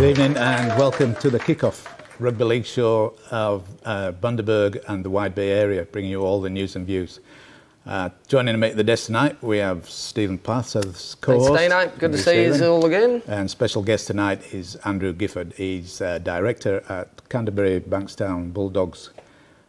evening and welcome to the Kick Off Rugby League show of Bundaberg and the Wide Bay area, bringing you all the news and views. Joining me at the desk tonight, we have Stephen Path as co-host. Thanks, Dino. Good to see you all again. And special guest tonight is Andrew Gifford. He's director at Canterbury Bankstown Bulldogs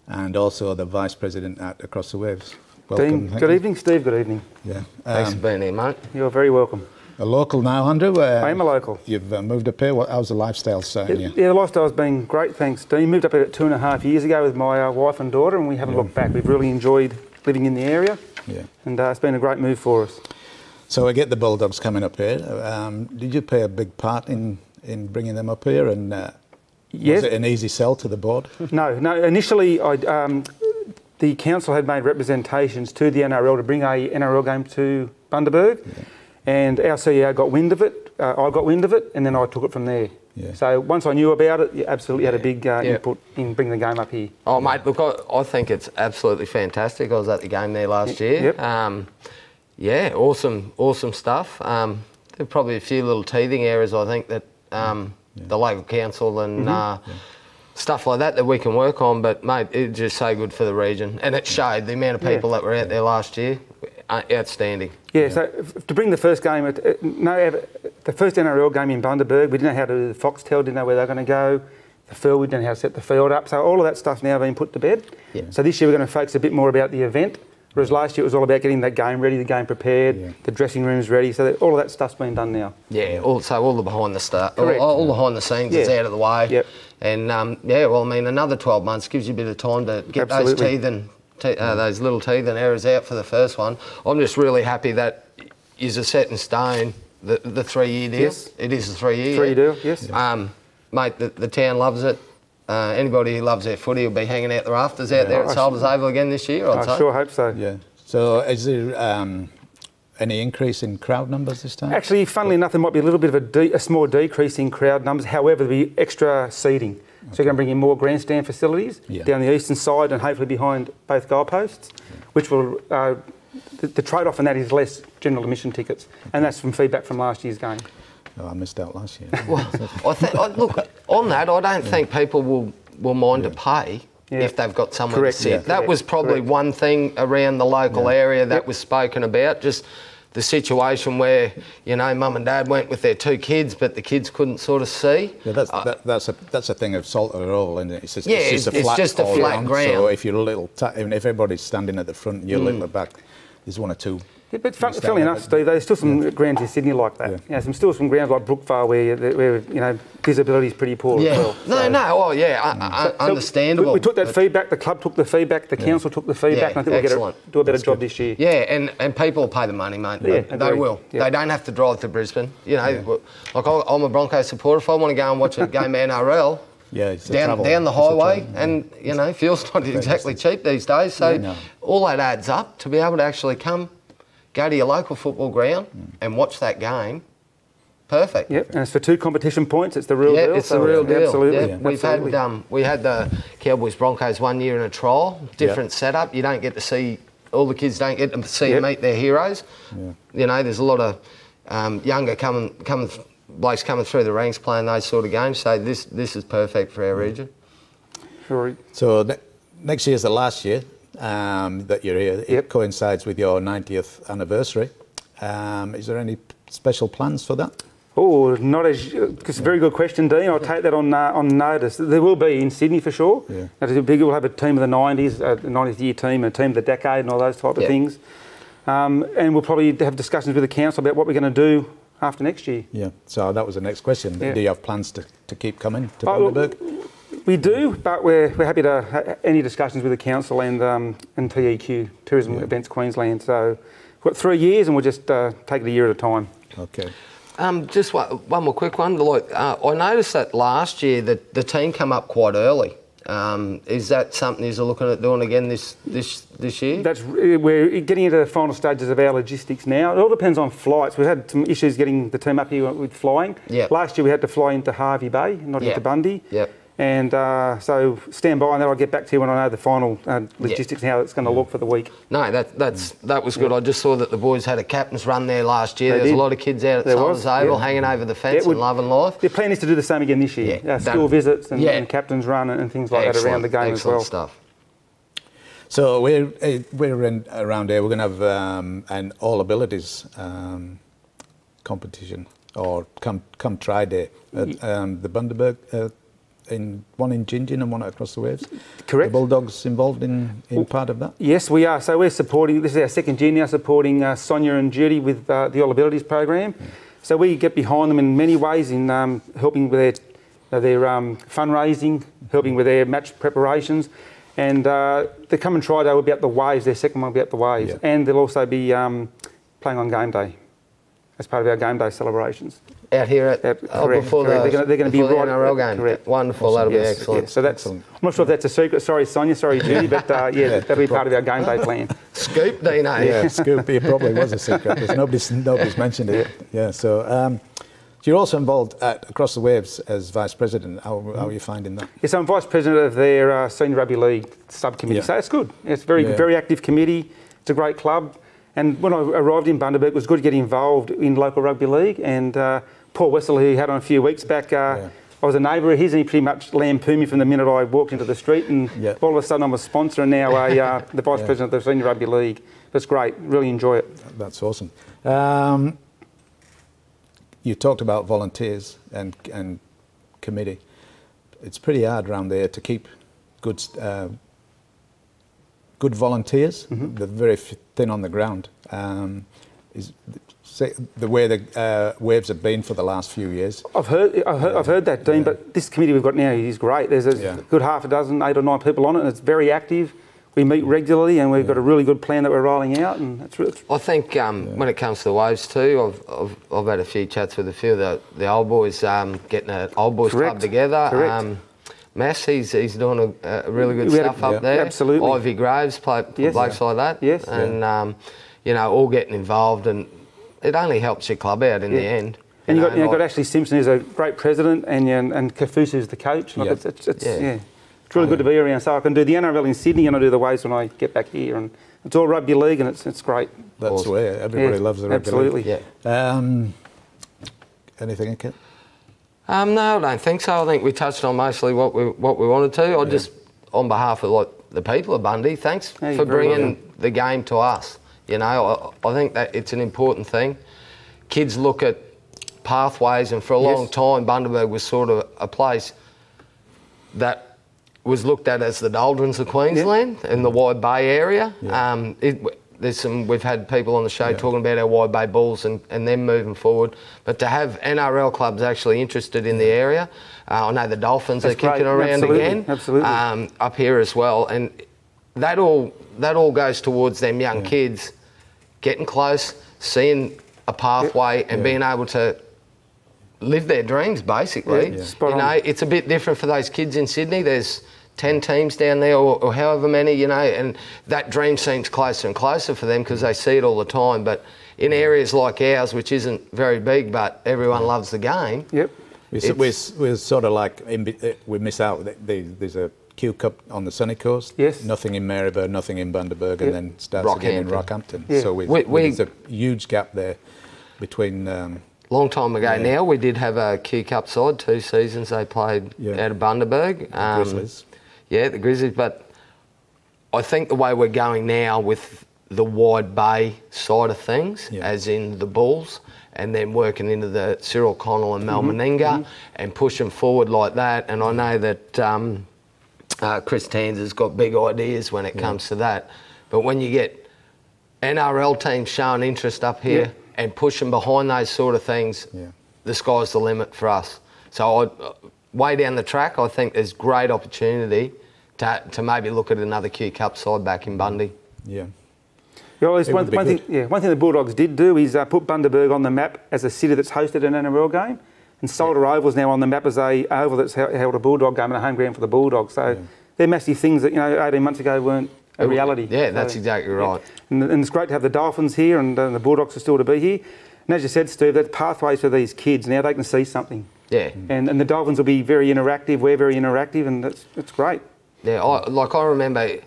and also the vice president at Across the Waves. Welcome. Good evening, Steve. Good evening. Yeah. Thanks for being here, mate. You're very welcome. A local now, Andrew? I am a local. You've moved up here. How's the lifestyle starting you? Yeah, the lifestyle's been great, thanks, Dean. Moved up here 2.5 years ago with my wife and daughter, and we haven't looked back. We've really enjoyed living in the area, and it's been a great move for us. So I get the Bulldogs coming up here. Did you play a big part in bringing them up here? And yes. Was it an easy sell to the board? No. Initially, the council had made representations to the NRL to bring a NRL game to Bundaberg. Yeah. And our CEO got wind of it, I got wind of it, and then I took it from there. Yeah. So once I knew about it, you absolutely had a big input in bringing the game up here. Oh, mate, look, I think it's absolutely fantastic. I was at the game there last year. Yep. Yeah, awesome stuff. There are probably a few little teething areas, I think, that the local council and stuff like that we can work on. But, mate, it's just so good for the region. And it showed the amount of people that were out there last year. Outstanding. Yeah, so to bring the first game, the first NRL game in Bundaberg, we didn't know how to do the Foxtel, didn't know where they were going to go. The field, we didn't know how to set the field up. So all of that stuff's now been put to bed. Yeah. So this year we're going to focus a bit more about the event, whereas last year it was all about getting that game ready, the game prepared, the dressing rooms ready. So all of that stuff's been done now. Yeah, so all the behind the stuff, all behind the scenes is out of the way. Yep. And well, I mean, another 12 months gives you a bit of time to get those those little teeth and errors out for the first one. I'm just really happy that is a set in stone, the 3-year deal. Yes. It is a 3-year. 3-year deal, yes. Mate, the town loves it. Anybody who loves their footy will be hanging out the rafters out there at Soldiers Oval again this year, I'd say. I sure hope so. Yeah. So is there any increase in crowd numbers this time? Actually, funnily enough, there might be a little bit of a small decrease in crowd numbers. However, there'll be extra seating. So you're going to bring in more grandstand facilities down the eastern side and hopefully behind both goalposts, which will, the trade-off on that is less general admission tickets, and that's from feedback from last year's game. Oh, I missed out last year. Well, look, on that, I don't think people will mind to pay if they've got somewhere to sit. That was probably one thing around the local area that was spoken about, just the situation where, you know, mum and dad went with their 2 kids, but the kids couldn't sort of see. Yeah, that's a thing of Salter Oval, isn't it? It's just a flat ground. So if you're a little, even if everybody's standing at the front and you're a little back, there's 1 or 2. Yeah, but funnily enough, Steve, there's still some grounds in Sydney like that. Yeah. Still some grounds like Brookvale where you know, visibility is pretty poor as well. Understandable. We took that feedback, the club took the feedback, the council took the feedback, and I think we'll do a better job this year. Yeah, and people will pay the money, mate. Yeah, they will. Yeah. They don't have to drive to Brisbane. You know, like I'm a Broncos supporter. If I want to go and watch a game of NRL, down the highway, and you know, fuel's not exactly cheap these days. So all that adds up to be able to actually go to your local football ground and watch that game. Perfect. Yep, and it's for 2 competition points. It's the real deal. Yeah, it's the real deal. Absolutely. Yeah. We had the Cowboys Broncos 1 year in a trial, different setup. You don't get to see, all the kids don't get to see and meet their heroes. Yeah. You know, there's a lot of younger blokes coming through the ranks playing those sort of games. So this is perfect for our region. Sure. So next year's the last year that you're here. It coincides with your 90th anniversary. Is there any special plans for that? Oh, it's a very good question, Dean. I'll take that on notice. There will be in Sydney for sure. Yeah. We'll have a team of the 90s, a 90th year team, a team of the decade and all those type of things. And we'll probably have discussions with the council about what we're going to do after next year. Yeah, so that was the next question. Yeah. Do you have plans to keep coming to Bundaberg? We do, but we're happy to have any discussions with the council and TEQ, Tourism Events Queensland. So we've got 3 years and we'll just take it a year at a time. Okay. Just one more quick one. Look, I noticed that last year that the team came up quite early. Is that something you're looking at doing again this year? We're getting into the final stages of our logistics now. It all depends on flights. We've had some issues getting the team up here with flying. Yep. Last year we had to fly into Hervey Bay, not into Bundy. Yep. And so stand by, and then I'll get back to you when I know the final logistics and how it's going to look for the week. No, that was good. I just saw that the boys had a captain's run there last year. There was a lot of kids out at Solomons Oval hanging over the fence and loving life. The plan is to do the same again this year. School visits and captain's run and things like that around the game as well. Stuff. So we're around here. We're going to have an all abilities competition, or come try day at the Bundaberg. One in Gingin and one across the waves. Correct. The Bulldogs involved in part of that? Yes, we are. So we're supporting, this is our second year now, supporting Sonia and Judy with the All Abilities program. So we get behind them in many ways in helping with their fundraising, helping with their match preparations. And the Come and Try Day will be at the Waves, their second one will be at the Waves. Yeah. And they'll also be playing on game day as part of our game day celebrations. Out here at before they're going to be right NRL game. Correct. Wonderful. That'll be excellent. Yeah, so that's. I'm not sure if that's a secret. Sorry, Sonia. Sorry, Judy. But that'll be part of our game day plan. Scoop, Dino. Yeah, scoop. It probably was a secret. Nobody's mentioned it. Yeah. So you're also involved across the waves as vice president. How are you finding that? Yes, I'm vice president of their senior rugby league subcommittee. Yeah. So it's good. It's very active committee. It's a great club. And when I arrived in Bundaberg, it was good to get involved in local rugby league. And Paul Wessel, who he had on a few weeks back, I was a neighbour of his, and he pretty much lampooned me from the minute I walked into the street. And all of a sudden I'm a sponsor and now the vice president of the senior rugby league. That's great. Really enjoy it. That's awesome. You talked about volunteers and committee. It's pretty hard around there to keep good volunteers. They're very thin on the ground. The way the waves have been for the last few years. I've heard that, Dean. But this committee we've got now is great. There's a good half a dozen, 8 or 9 people on it, and it's very active. We meet regularly, and we've got a really good plan that we're rolling out, and it's really. I think when it comes to the waves too, I've had a few chats with a few of the old boys, getting an old boys club together. Correct. Mass, he's doing a really good stuff up there. Absolutely. Ivy Graves, blokes like that. Yes. And all getting involved, and it only helps your club out in the end. And you've got Ashley Simpson, who's a great president, and Kafusa, who's the coach. Like it's really good to be around. So I can do the NRL in Sydney, and I do the Waves when I get back here, and it's all rugby league, and it's great. That's where everybody loves the rugby league. Absolutely. Yeah. Anything, Kit? No, I don't think so. I think we touched on mostly what we wanted to. I just, on behalf of the people of Bundy, thanks for bringing the game to us. I think that it's an important thing. Kids look at pathways, and for a long time, Bundaberg was sort of a place that was looked at as the doldrums of Queensland in the Wide Bay area. We've had people on the show talking about our Wide Bay Bulls and them moving forward, but to have NRL clubs actually interested in the area, I know the Dolphins are kicking around again, up here as well, and that all goes towards them young kids getting close, seeing a pathway, and being able to live their dreams, basically. It's a bit different for those kids in Sydney. There's 10 teams down there, or however many, and that dream seems closer and closer for them because they see it all the time. But in areas like ours, which isn't very big, but everyone loves the game. We're sort of like, we miss out. There's a Q Cup on the sunny coast. Nothing in Maryborough, nothing in Bundaberg, and then starts again in Rockhampton. So there's a huge gap there between... long time ago now, we did have a Q Cup side, 2 seasons they played out of Bundaberg. Grizzlies. Yeah, the Grizzlies, but I think the way we're going now with the Wide Bay side of things, as in the Bulls, and then working into the Cyril Connell and Mel Meninga and pushing forward like that. And I know that Chris Tanzer's got big ideas when it comes to that. But when you get NRL teams showing interest up here and pushing behind those sort of things, the sky's the limit for us. So way down the track, I think there's great opportunity to maybe look at another Q Cup side back in Bundy. One thing the Bulldogs did do is put Bundaberg on the map as a city that's hosted an NRL game, and Solder Oval is now on the map as a oval that's held a Bulldog game and a home ground for the Bulldogs. So they're massive things that 18 months ago weren't a reality. Yeah, that's exactly right. And it's great to have the Dolphins here, and the Bulldogs are still to be here. And as you said, Steve, that's pathways for these kids. Now they can see something. Yeah. And the Dolphins will be very interactive. We're very interactive, and it's great. Yeah, I remember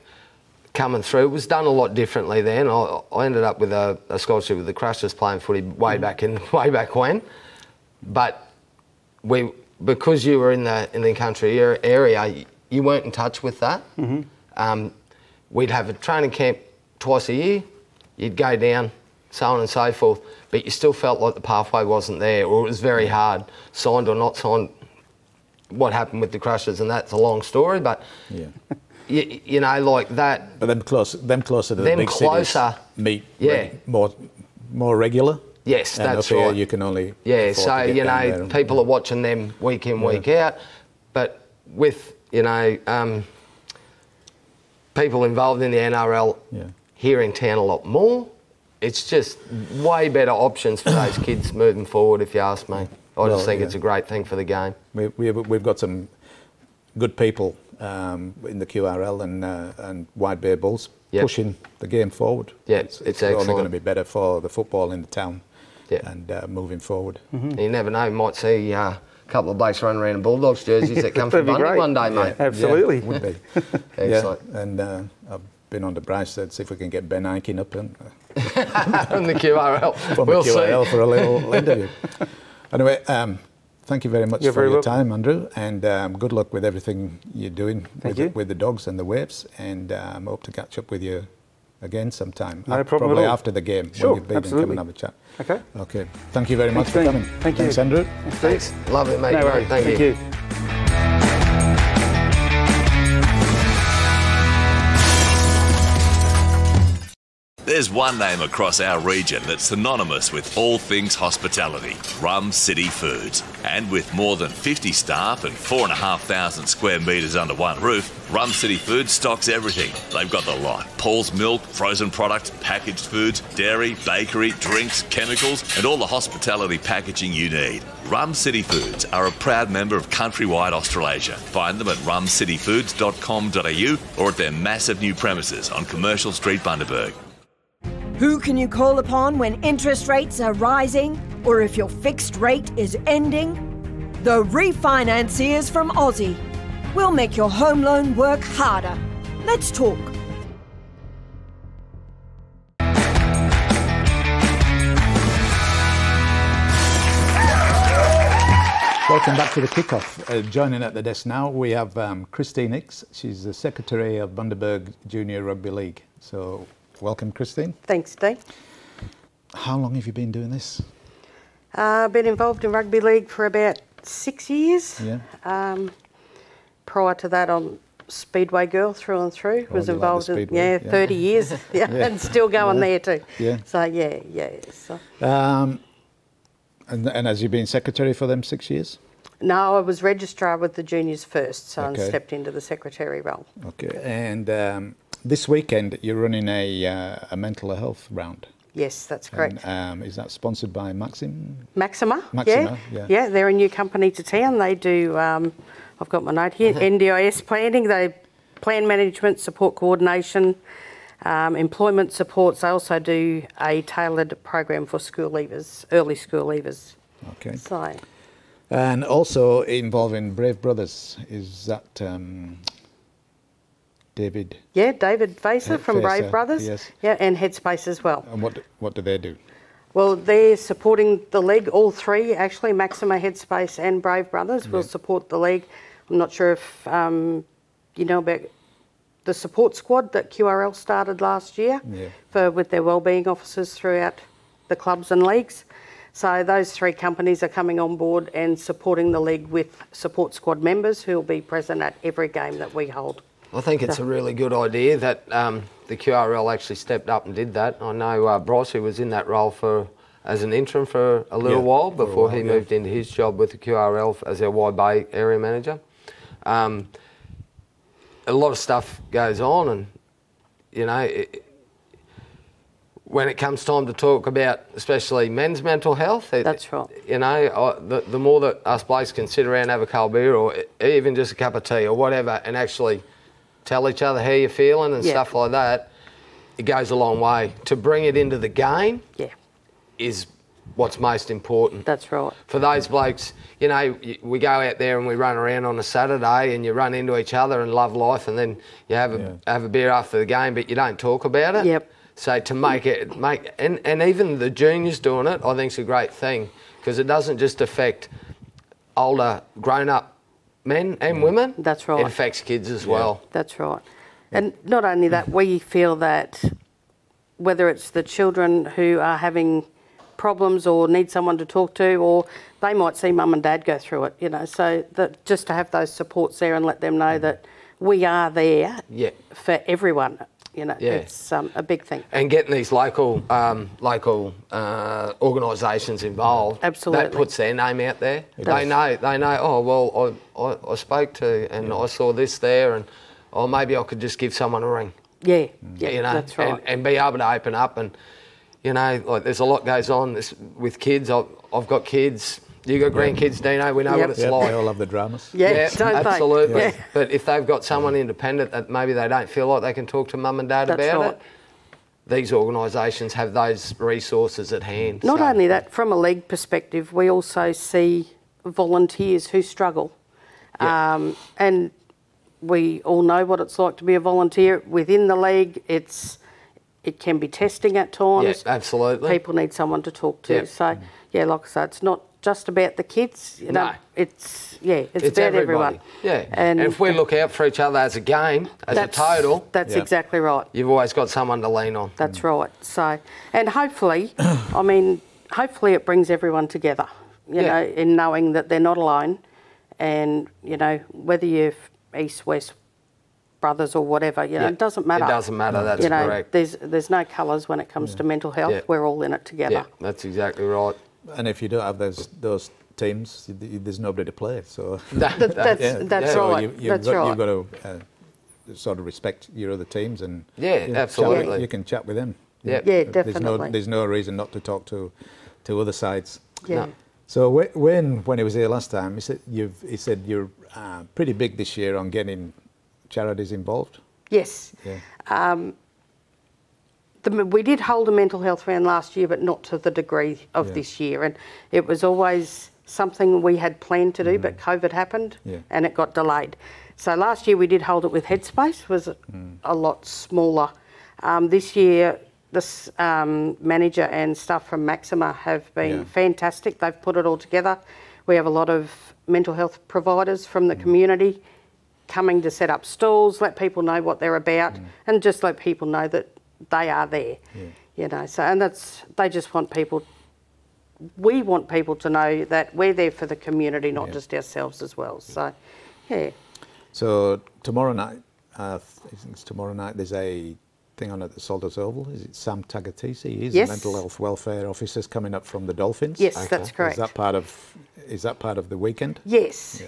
coming through. It was done a lot differently then. I ended up with a scholarship with the Crushers playing footy way back when. But because you were in the country area, you weren't in touch with that. Mm-hmm. We'd have a training camp twice a year. You'd go down, so on and so forth, but you still felt like the pathway wasn't there, or it was very hard, signed or not signed. What happened with the Crushers, and that's a long story, but you know, like that. But them closer to the big cities meet more regular. Yes, and that's up right. Here you can only so you know, people are watching them week in, week out, but with people involved in the NRL here in town a lot more, it's just way better options for those kids moving forward, if you ask me. I just think it's a great thing for the game. We've got some good people in the QRL and Wide Bay Bulls pushing the game forward. Yeah, it's only going to be better for the football in the town and moving forward. Mm-hmm. You never know, you might see a couple of blokes running around in Bulldogs jerseys that come from Bundy one day, mate. Yeah, absolutely. Yeah, would be. Excellent. And I've been on the Bryce said, see if we can get Ben Aiken up and from the QRL. From the QRL for a little interview. Anyway, thank you very much for your time, Andrew, and good luck with everything you're doing with the dogs and the waves, and hope to catch up with you again sometime. No problem probably at all. after the game. Sure, when you've been absolutely. And come and have a chat. Okay. Okay. Thank you very much for coming. Thank you. Thanks, Andrew. Thanks. Love it, mate. No worries. Thank you. There's one name across our region that's synonymous with all things hospitality, Rum City Foods. And with more than 50 staff and 4,500 square metres under one roof, Rum City Foods stocks everything. They've got the lot. Paul's Milk, frozen products, packaged foods, dairy, bakery, drinks, chemicals, and all the hospitality packaging you need. Rum City Foods are a proud member of Countrywide Australasia. Find them at rumcityfoods.com.au or at their massive new premises on Commercial Street, Bundaberg. Who can you call upon when interest rates are rising or if your fixed rate is ending? The Refinanciers from Aussie. We'll make your home loan work harder. Let's talk. Welcome back to the Kick-Off. Joining at the desk now, we have Christine Hicks. She's the Secretary of Bundaberg Junior Rugby League. So, welcome, Christine. Thanks, Dave. How long have you been doing this? I've been involved in rugby league for about 6 years. Yeah. Prior to that, I'm Speedway girl through and through. Was involved in 30 years, and still going there too. Yeah. So So. And has you been secretary for them 6 years? No, I was registrar with the juniors first, so I stepped into the secretary role. Okay. And this weekend you're running a mental health round. Yes, that's correct. And, is that sponsored by Maxima? Maxima, yeah. They're a new company to town. They do, I've got my note here, NDIS planning. They plan management, support coordination, employment supports. They also do a tailored program for school leavers, early school leavers. Okay. So. And also involving Brave Brothers, is that David? Yeah, David Facer from Brave Brothers. Yes. Yeah, and Headspace as well. And what do they do? Well, they're supporting the league, all three actually, Maxima, Headspace and Brave Brothers will support the league. I'm not sure if you know about the support squad that QRL started last year with their wellbeing officers throughout the clubs and leagues. So those three companies are coming on board and supporting the league with support squad members who will be present at every game that we hold. I think it's a really good idea that the QRL actually stepped up and did that. I know Bryce, who was in that role as an interim for a little while before he moved into his job with the QRL as our Wide Bay area manager. A lot of stuff goes on, and you know, when it comes time to talk about especially men's mental health, that's right. You know, the more that us blokes can sit around, have a cold beer or even just a cup of tea or whatever and actually tell each other how you're feeling and stuff like that, it goes a long way. To bring it into the game is what's most important. That's right. For those blokes, you know, we go out there and we run around on a Saturday and you run into each other and love life, and then you have a beer after the game, but you don't talk about it. Yep. So to and even the juniors doing it, I think is a great thing, because it doesn't just affect older, grown-up men and women. That's right. It affects kids as well. That's right. And not only that, we feel that whether it's the children who are having problems or need someone to talk to, or they might see mum and dad go through it, you know, so that just to have those supports there and let them know that we are there for everyone. You know, it's a big thing. And getting these local organisations involved, absolutely, that puts their name out there. They know. Oh well, I spoke to and I saw this there, and maybe I could just give someone a ring. Yeah, you know, that's right. And be able to open up, and you know, like there's a lot goes on with kids. I've got kids. You got grandkids, Dino. We know what it's like. They all love the dramas. Absolutely. Yeah. But if they've got someone independent that maybe they don't feel like they can talk to mum and dad about it, these organisations have those resources at hand. Not only that, from a league perspective, we also see volunteers who struggle. And we all know what it's like to be a volunteer within the league. It can be testing at times. Yeah, absolutely. People need someone to talk to. So, like I said, it's not just about the kids. You know, it's about everyone. Yeah, and if we look out for each other as a game, as a total, that's exactly right. You've always got someone to lean on. That's right. So, and hopefully, hopefully it brings everyone together. You know, in knowing that they're not alone, and you know, whether you're East, West, brothers or whatever, you know, it doesn't matter. It doesn't matter. That's correct. There's no colours when it comes to mental health. Yeah. We're all in it together. Yeah, that's exactly right. And if you don't have those teams, there's nobody to play. So that's right. So you've got to sort of respect your other teams, and absolutely, you can chat with them. Yeah, definitely. There's no reason not to talk to other sides. Yeah. No. So when he was here last time, he said you're pretty big this year on getting charities involved. Yes. Yeah. We did hold a mental health round last year, but not to the degree of this year. And it was always something we had planned to do, but COVID happened and it got delayed. So last year we did hold it with Headspace, was a lot smaller. This year, this manager and staff from Maxima have been fantastic. They've put it all together. We have a lot of mental health providers from the community coming to set up stalls, let people know what they're about, and just let people know that they are there, you know. So, and they just want people. We want people to know that we're there for the community, not just ourselves as well. So, So tomorrow night, I think it's tomorrow night. There's a thing on at the Salters Oval. Is it Sam Tagatisi? He's the mental health welfare officer coming up from the Dolphins. Yes, that's correct. Is that part of the weekend? Yes.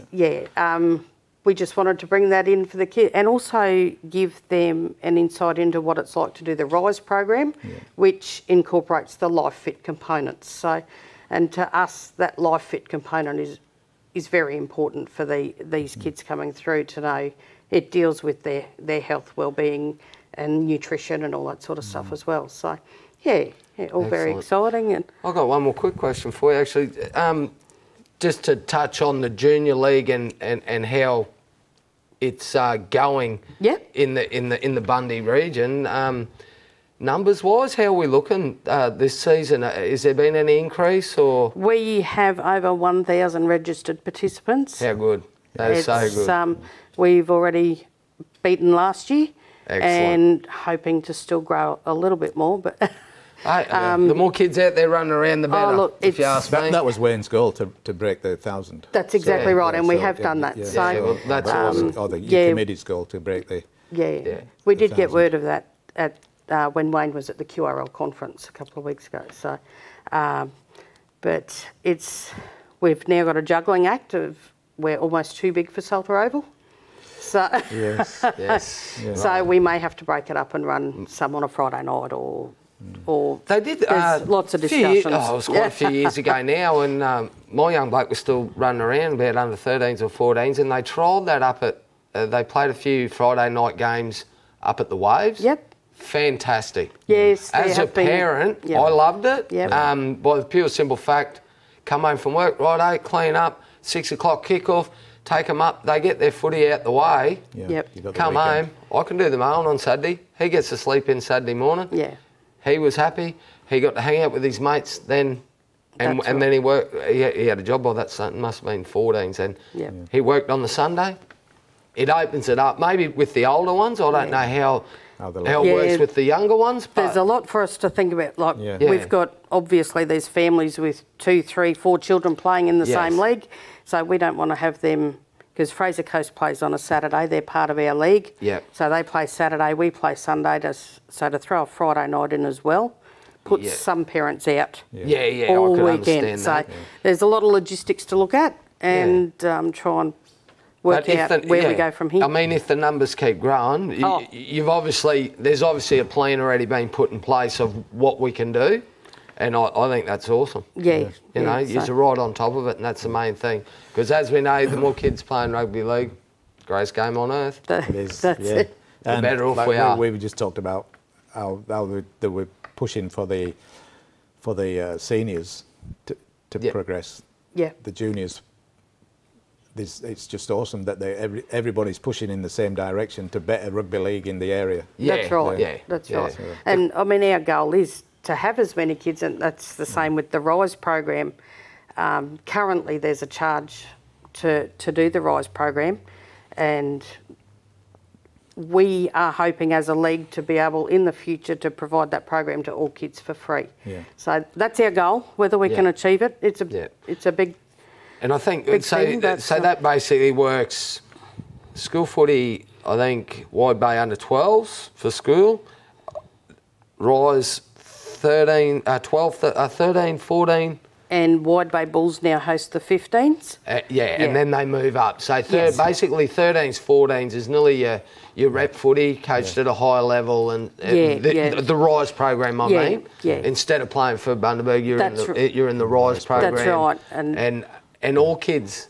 We just wanted to bring that in for the kids and also give them an insight into what it's like to do the RISE program, which incorporates the life fit components. So, and to us, that life fit component is very important for these kids coming through to know it deals with their health, well-being and nutrition and all that sort of stuff as well. So, all very exciting. And I've got one more quick question for you, actually. Just to touch on the junior league and how it's going in the Bundy region. Numbers wise, how are we looking this season? Has there been any increase or? We have over 1,000 registered participants. How good? That is so good. We've already beaten last year. Excellent. And hoping to still grow a little bit more, but. The more kids out there running around, the better. Look, if you ask me. That was Wayne's goal to break the 1,000. That's exactly right, and we have done that. Well, that's awesome. Or the committee's goal to break the. We did get word of that at when Wayne was at the QRL conference a couple of weeks ago. So, but we've now got a juggling act of we're almost too big for Salter Oval. So so we may have to break it up and run some on a Friday night or they did. There's lots of discussions. It was quite a few years ago now, and my young bloke was still running around about under 13s or 14s, and they trialled that up at. They played a few Friday night games up at the Waves. Yep. fantastic. Yes, as a parent, I loved it. Yep. By the pure simple fact, come home from work, righto, clean up, 6 o'clock kick-off, take them up, they get their footy out the way, come home, I can do the mailing on Saturday. He gets to sleep in Saturday morning. Yeah. He was happy. He got to hang out with his mates then, and then he worked. He had a job by that Sunday, must have been 14s, and he worked on the Sunday. It opens it up, maybe with the older ones. I don't know how it works with the younger ones. But there's a lot for us to think about. Like we've got, obviously, there's families with 2, 3, 4 children playing in the same league, so we don't want to have them. Because Fraser Coast plays on a Saturday, they're part of our league. So they play Saturday, we play Sunday. So to throw a Friday night in as well puts some parents out all weekend. So there's a lot of logistics to look at and try and work out where we go from here. I mean, if the numbers keep growing, there's obviously a plan already being put in place of what we can do. And I think that's awesome. Yeah. You know, you're right on top of it, and that's the main thing. Because as we know, the more kids playing rugby league, greatest game on earth. It is. That's it. The better off we are. We just talked about how they were pushing for the seniors to progress. Yeah. The juniors. It's just awesome that everybody's pushing in the same direction to better rugby league in the area. That's right. That's right. And I mean, our goal is to have as many kids, and that's the same with the RISE program. Currently, there's a charge to do the RISE program, and we are hoping as a league to be able in the future to provide that program to all kids for free. So that's our goal. Whether we can achieve it, it's a big. And I think so that basically works. School footy, I think Wide Bay under 12s for school. RISE 13, 14. And Wide Bay Bulls now host the 15s. And then they move up. So basically 13s, 14s is nearly your rep footy, coached at a higher level, and the RISE program, I mean. Instead of playing for Bundaberg, you're in the RISE program. That's right. And all kids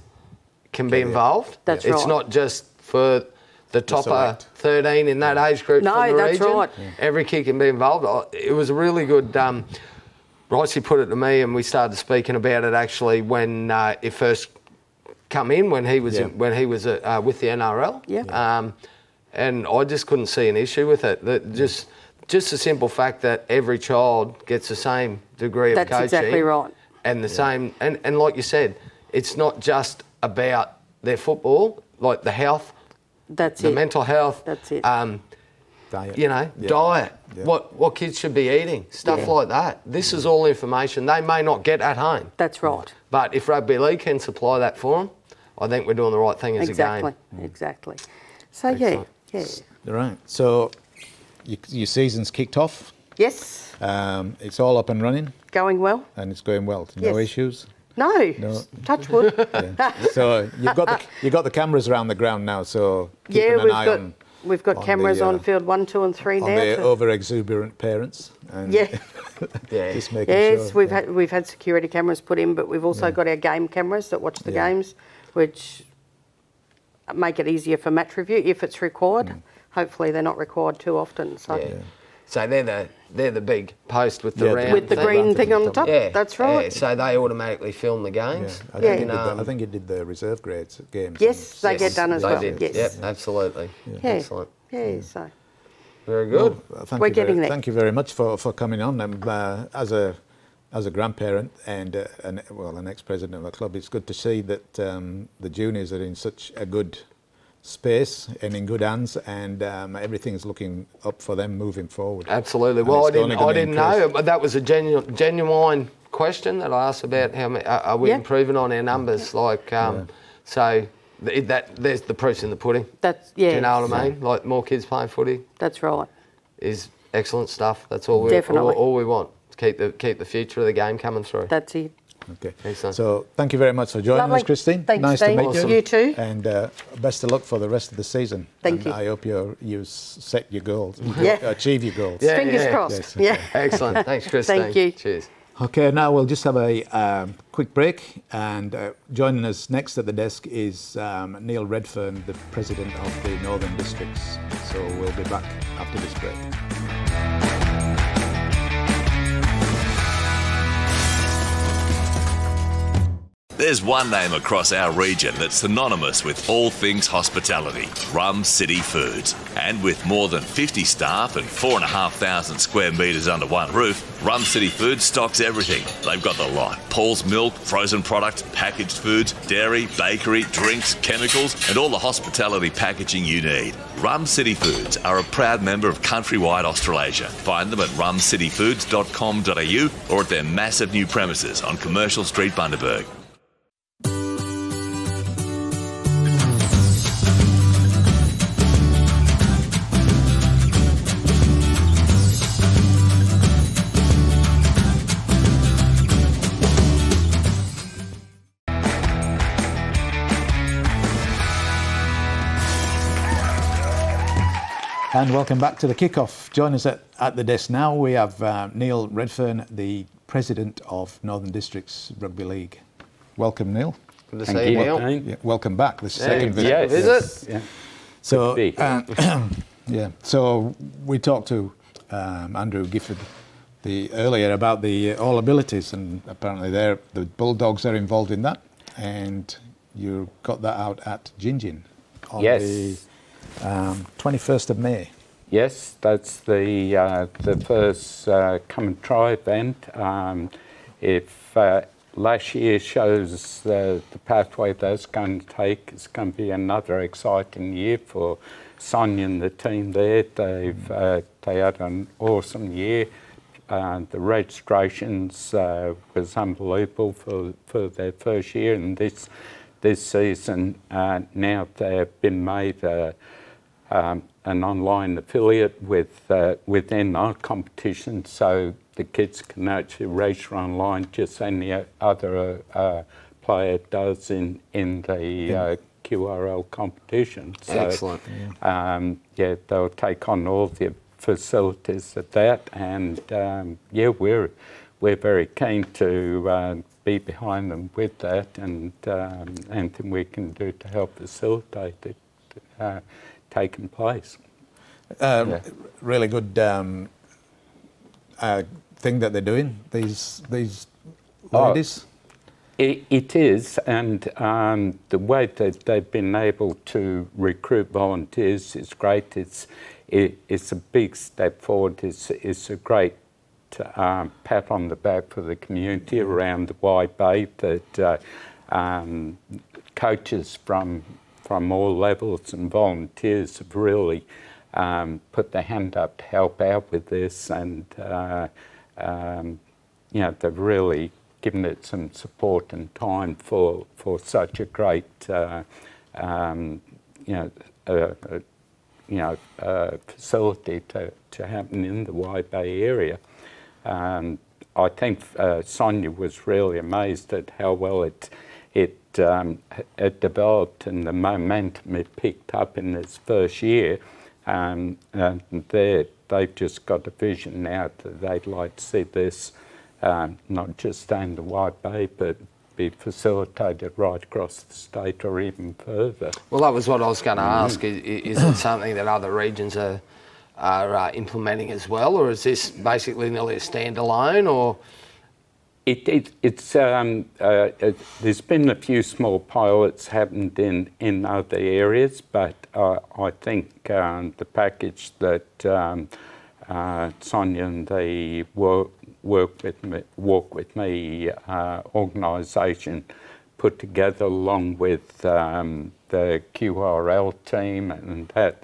can be involved. That's right. It's not just for the topper 13 in that age group from the region. Right. Every kid can be involved. It was a really good. Ricey put it to me, and we started speaking about it actually when it first come in, when he was with the NRL. And I just couldn't see an issue with it. Just the simple fact that every child gets the same degree of coaching. That's exactly right. And the same, and like you said, it's not just about their football, like the health. The mental health. That's it. Diet. You know, diet. Yeah. What kids should be eating, stuff like that. This is all information they may not get at home. That's right. But if rugby league can supply that for them, I think we're doing the right thing as a game. Exactly. So yeah. All right. So your season's kicked off. Yes. It's all up and running. Going well. And it's going well. No issues. No. Touch wood. So you've got the cameras around the ground now. So keeping an eye on. We've got cameras on field 1, 2 and 3 now. On the over-exuberant parents. And just making sure. We've had security cameras put in, but we've also got our game cameras that watch the games, which make it easier for match review if it's required. Hopefully they're not required too often. So, so they're the big post with the round with the green thing on the top. Yeah, that's right. Yeah, so they automatically film the games. I think it did the reserve grades games. Yes, they get done as well. Did. Yes, yep, absolutely. Yeah. Excellent. Yeah, so very good. Well, we're getting there. Thank you very much for coming on. As a grandparent and an ex-president of a club, it's good to see that the juniors are in such a good space and in good hands, and everything's looking up for them moving forward. Absolutely. Well, I didn't know, but that was a genuine question that I asked about how are we improving on our numbers. So there's the proof's in the pudding. Do you know what I mean? Like more kids playing footy. That's right. Is excellent stuff. That's all we want. To keep the future of the game coming through. That's it. Okay. Excellent. So thank you very much for joining us, Christine. Thanks, nice Steve. to meet you. You too. And best of luck for the rest of the season. Thank you. I hope you set your goals. Yeah. Achieve your goals. Fingers crossed. Yes. Excellent. Thanks, Christine. Thank you. Cheers. Okay, now we'll just have a quick break, and joining us next at the desk is Neil Redfern, the President of the Northern Districts. So we'll be back after this break. There's one name across our region that's synonymous with all things hospitality, Rum City Foods. And with more than 50 staff and 4,500 square metres under one roof, Rum City Foods stocks everything. They've got the lot. Paul's Milk, frozen products, packaged foods, dairy, bakery, drinks, chemicals, and all the hospitality packaging you need. Rum City Foods are a proud member of Countrywide Australasia. Find them at rumcityfoods.com.au or at their massive new premises on Commercial Street, Bundaberg. And welcome back to the Kick-Off. Join us at the desk now. We have Neil Redfern, the President of Northern Districts Rugby League. Welcome, Neil. Good to see you, Neil. Yeah, welcome back. This second visit. Yes. Visit. Yeah. So, yeah. So we talked to Andrew Gifford earlier about the All Abilities, and apparently the Bulldogs are involved in that, and you got that out at Gingin on the 21st of May. Yes, that's the first come and try event. If last year shows the pathway that's going to take, it's going to be another exciting year for Sonia and the team there. They had an awesome year. The registrations was unbelievable for their first year, and this season now they've been made an online affiliate within our competition, so the kids can actually register online just any other player does in the QRL competition. So, excellent. Yeah, they'll take on all the facilities of that, and yeah, we're very keen to be behind them with that, and anything we can do to help facilitate it taking place. Really good thing that they're doing, these ladies. It is, and the way that they've been able to recruit volunteers is great. It's a big step forward. It's a great pat on the back for the community around the Wide Bay, that coaches from all levels and volunteers have really put their hand up to help out with this, and you know, they've really given it some support and time for such a great facility to happen in the Wide Bay area. I think Sonia was really amazed at how well it developed and the momentum it picked up in its first year. And they've just got a vision now that they'd like to see this not just stay in the Wide Bay, but be facilitated right across the state or even further. Well, that was what I was going to ask. Is it something that other regions are implementing as well, or is this basically nearly a standalone? Or it's there's been a few small pilots happened in other areas, but I think the package that Sonia and the Walk With Me organisation put together, along with the QRL team, and that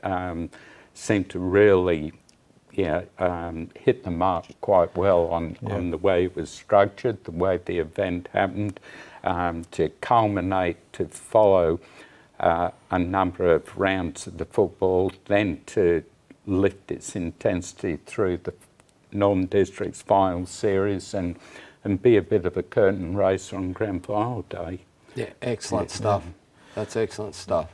seemed to really hit the mark quite well on the way it was structured, the way the event happened, to culminate, to follow a number of rounds of the football, then to lift its intensity through the Northern District's final series and be a bit of a curtain raiser on grand final day. Yeah, excellent stuff. That's excellent stuff.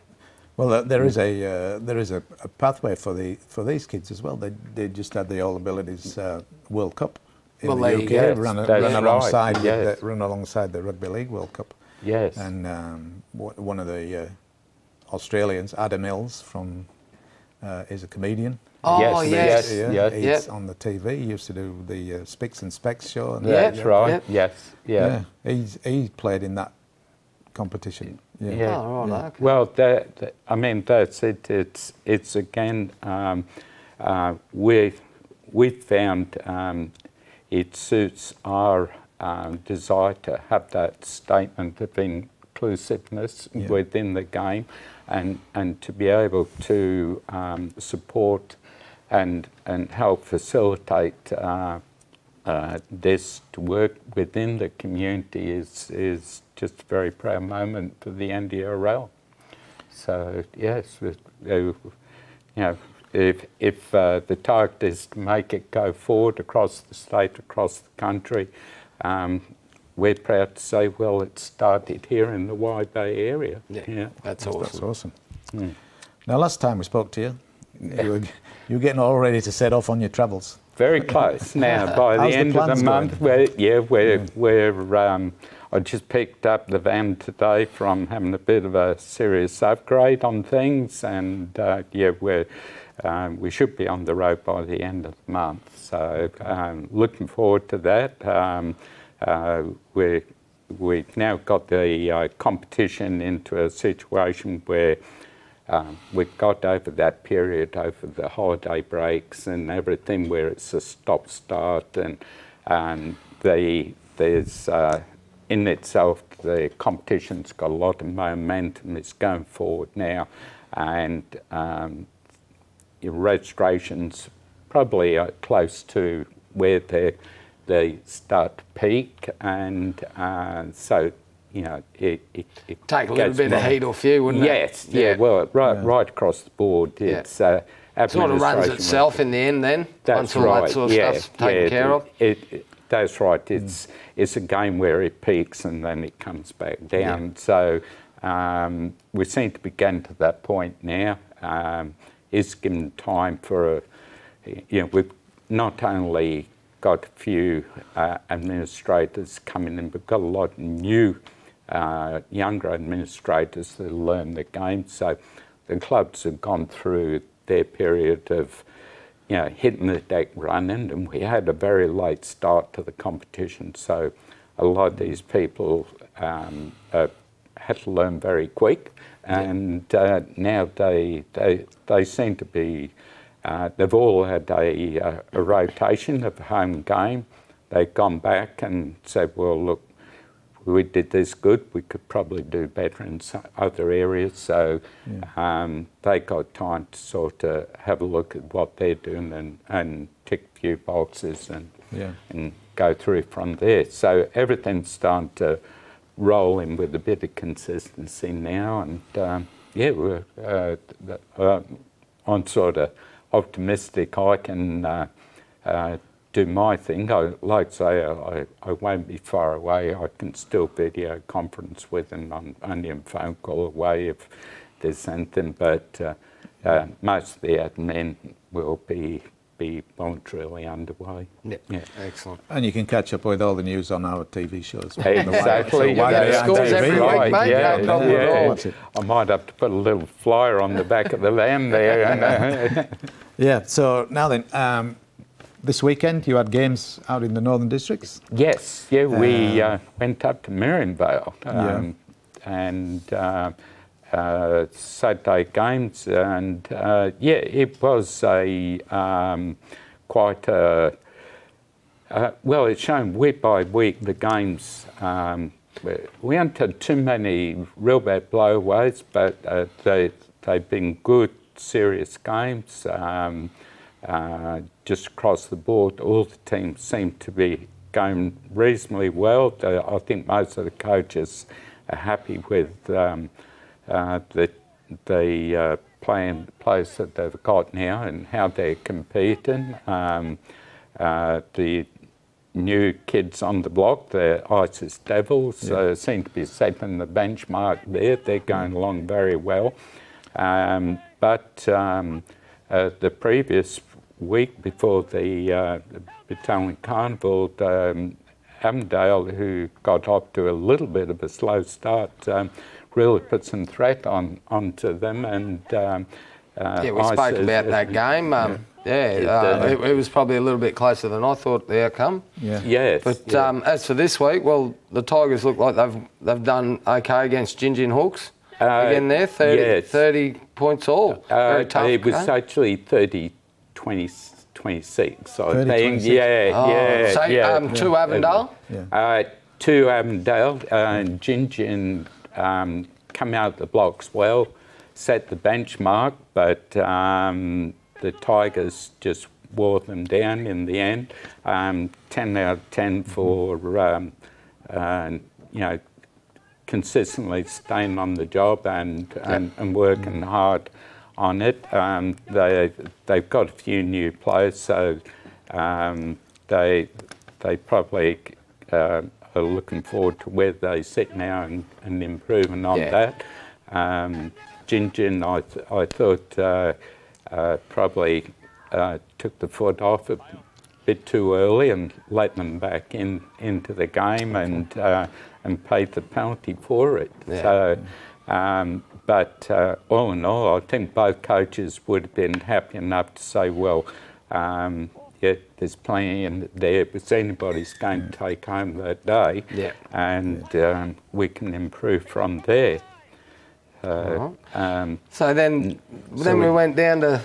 Well, there is a pathway for these kids as well. They just had the All Abilities World Cup in the UK, yes, run alongside the Rugby League World Cup. Yes. And one of the Australians, Adam Mills, is a comedian. Oh, yes. He's on the TV. He used to do the Spicks and Specs show. And that's right. Yes. Yeah. He played in that competition. Yeah. Oh, right, okay. Well, I mean, that's it. It's again, we found it suits our desire to have that statement of inclusiveness within the game, and to be able to support and help facilitate this to work within the community is just a very proud moment for the NDRL. So yes, you know, if the target is to make it go forward across the state, across the country, we're proud to say, well, it started here in the Wide Bay area. Yeah, that's awesome. That's awesome. Now, last time we spoke to you, you were getting all ready to set off on your travels. Very close now. By the end of the month, I just picked up the van today from having a bit of a serious upgrade on things, and we should be on the road by the end of the month. So looking forward to that. We've now got the competition into a situation where we've got over that period, over the holiday breaks and everything, where it's a stop-start, and there's in itself, the competition's got a lot of momentum. It's going forward now, and your registrations probably are close to where they start to peak, and so, you know, it take a little bit of heat off you, wouldn't it? Yes, well, right across the board. It's sort of runs itself in the end then, once all that sort of stuff's taken care of. That's right. It's a game where it peaks and then it comes back down. So we seem to be getting to that point now. It's given time for, we've not only got a few administrators coming in, we've got a lot of new younger administrators that learn the game. So the clubs have gone through their period of hitting the deck running, and we had a very late start to the competition. So a lot of these people had to learn very quick, and now they seem to be, they've all had a rotation of home game. They've gone back and said, well, look, we did this good, we could probably do better in some other areas. So they got time to sort of have a look at what they're doing and tick a few boxes and go through from there. So everything's starting to roll in with a bit of consistency now, and I'm sort of optimistic I can do my thing. Like I say, I won't be far away. I can still video conference with them. I'm only a phone call away if there's anything, but most of the admin will be voluntarily underway. Yeah, excellent. And you can catch up with all the news on our TV shows. Exactly. Scores every week, mate. No problem at all. I might have to put a little flyer on the back of the van there. Yeah, so now then, this weekend you had games out in the Northern Districts? Yes, we went up to Marianvale and Saturday games, and it was a quite a well, it's shown week by week the games. We haven't had too many real bad blowaways, but they've been good, serious games. Just across the board, all the teams seem to be going reasonably well. I think most of the coaches are happy with the players that they've got now and how they're competing. The new kids on the block, the ISIS Devils, seem to be setting the benchmark there. They're going along very well. But the previous week before the Battalion Carnival, Avondale, who got off to a little bit of a slow start, really put some threat onto them. And we spoke about that game. It was probably a little bit closer than I thought, the outcome. Yeah. Yes. But as for this week, well, the Tigers look like they've done okay against Gingin Hawks. Again there, 30 points all. Very tough. It was actually 30-26, I think. To Avondale? To Avondale. Gingin come out the blocks well, set the benchmark, but the Tigers just wore them down in the end. 10 out of 10 for, consistently staying on the job and working hard on it. They've got a few new players, so they probably are looking forward to where they sit now and improving on that. Gingin, I thought probably took the foot off a bit too early and let them back into the game and paid the penalty for it. So, but all in all, I think both coaches would have been happy enough to say, well, there's plenty in there, if it's anybody's going to take home that day, and we can improve from there. So then we went down to...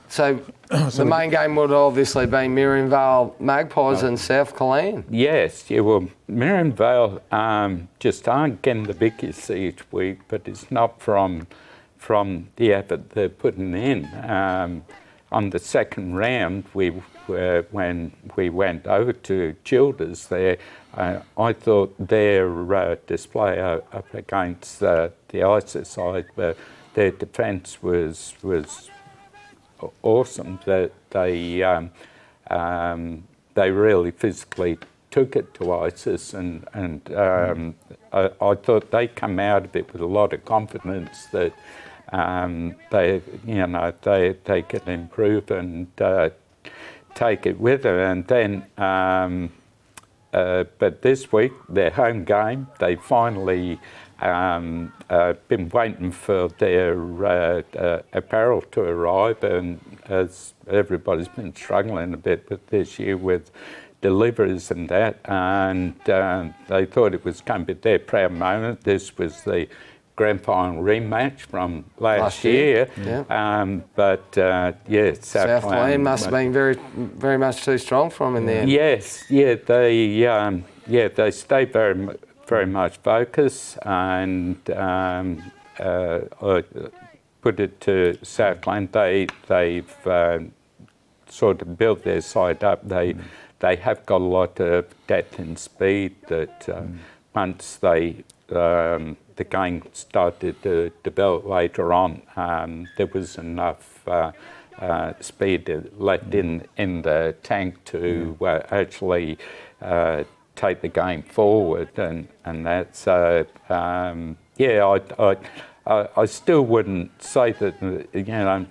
So the main game would have obviously been Miriam Vale Magpies and South Killeen. Yes, well, Miriam Vale just aren't getting the biggest each week, but it's not from the effort they're putting in. On the second round, when we went over to Childers there, I thought their display up against the ISIS side, their defence was awesome. That they really physically took it to ISIS, and I thought they come out of it with a lot of confidence that they can improve and take it with her. And then, but this week, their home game, they finally been waiting for their apparel to arrive, and as everybody's been struggling a bit with this year with deliveries and that, and they thought it was going to be their proud moment. This was the grand final rematch from last year. But South Killeen must have been very, very much too strong for them in the end. Yes, they stayed very much focused, and I put it to South Killeen. They've sort of built their side up. They have got a lot of depth and speed that once the game started to develop later on, there was enough speed left in the tank to actually take the game forward, and that's I still wouldn't say that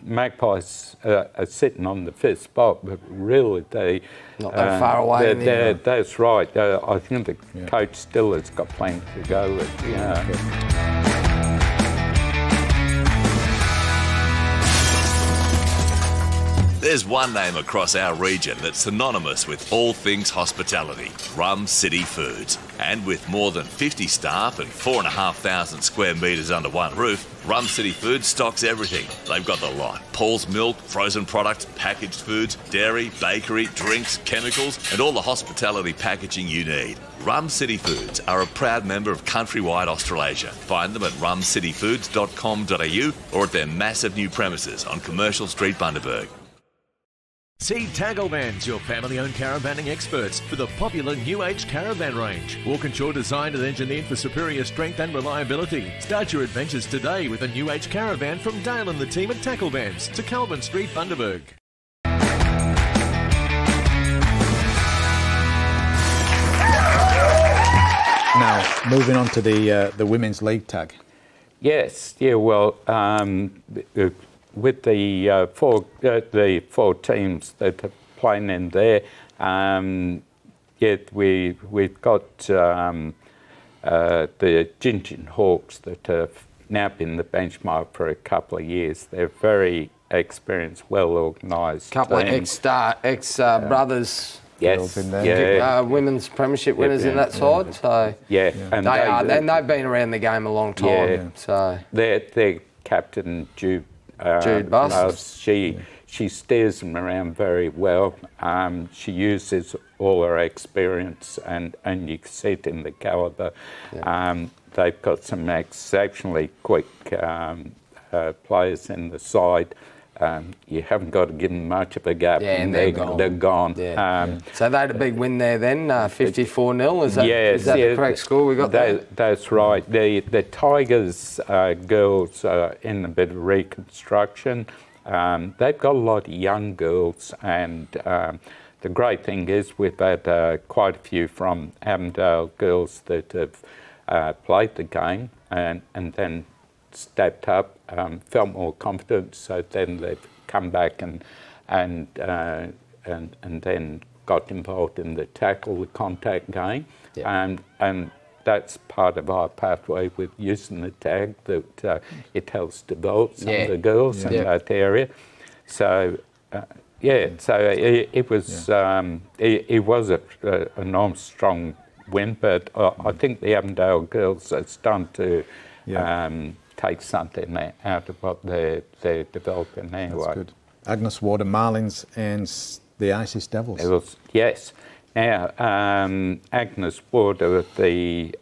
Magpies are sitting on the fifth spot, but really they not that far away. That's right. I think the coach still has got plenty to go with. There's one name across our region that's synonymous with all things hospitality, Rum City Foods. And with more than 50 staff and 4,500 square metres under one roof, Rum City Foods stocks everything. They've got the lot. Paul's Milk, frozen products, packaged foods, dairy, bakery, drinks, chemicals, and all the hospitality packaging you need. Rum City Foods are a proud member of Countrywide Australasia. Find them at rumcityfoods.com.au or at their massive new premises on Commercial Street, Bundaberg. See Taggle Vans, your family-owned caravanning experts, for the popular New Age caravan range. Walkinshaw designed and engineered for superior strength and reliability. Start your adventures today with a New Age caravan from Dale and the team at Tackle Vans to Calvin Street, Bundaberg. Now, moving on to the Women's League tag. Yes, well, with the four teams that are playing in there, we've got the Gingin Hawks that have now been the benchmark for a couple of years. They're very experienced, well organised. Couple of ex-brothers. Yes, women's premiership winners in that side. So and they've been around the game a long time. Yeah. So their captain Jude Buss. She steers them around very well. She uses all her experience, and you can see it in the calibre. Yeah. They've got some exceptionally quick players in the side. You haven't got to give them much of a gap, and they're gone. Yeah. So they had a big win there then, 54-0. Is that the correct score we got there? That's right. The Tigers girls are in a bit of reconstruction. They've got a lot of young girls, and the great thing is we've had quite a few from Avondale girls that have played the game and then stepped up, felt more confident, so then they've come back and then got involved in the tackle, the contact game, and that's part of our pathway with using the tag, that it helps develop some of the girls in that area. So it was a enormous strong win, but I think the Avondale girls are starting to take something out of what they're developing anyway. That's good. Agnes Ward and Marlins and the Isis Devils. Yes. Now, Agnes Ward are the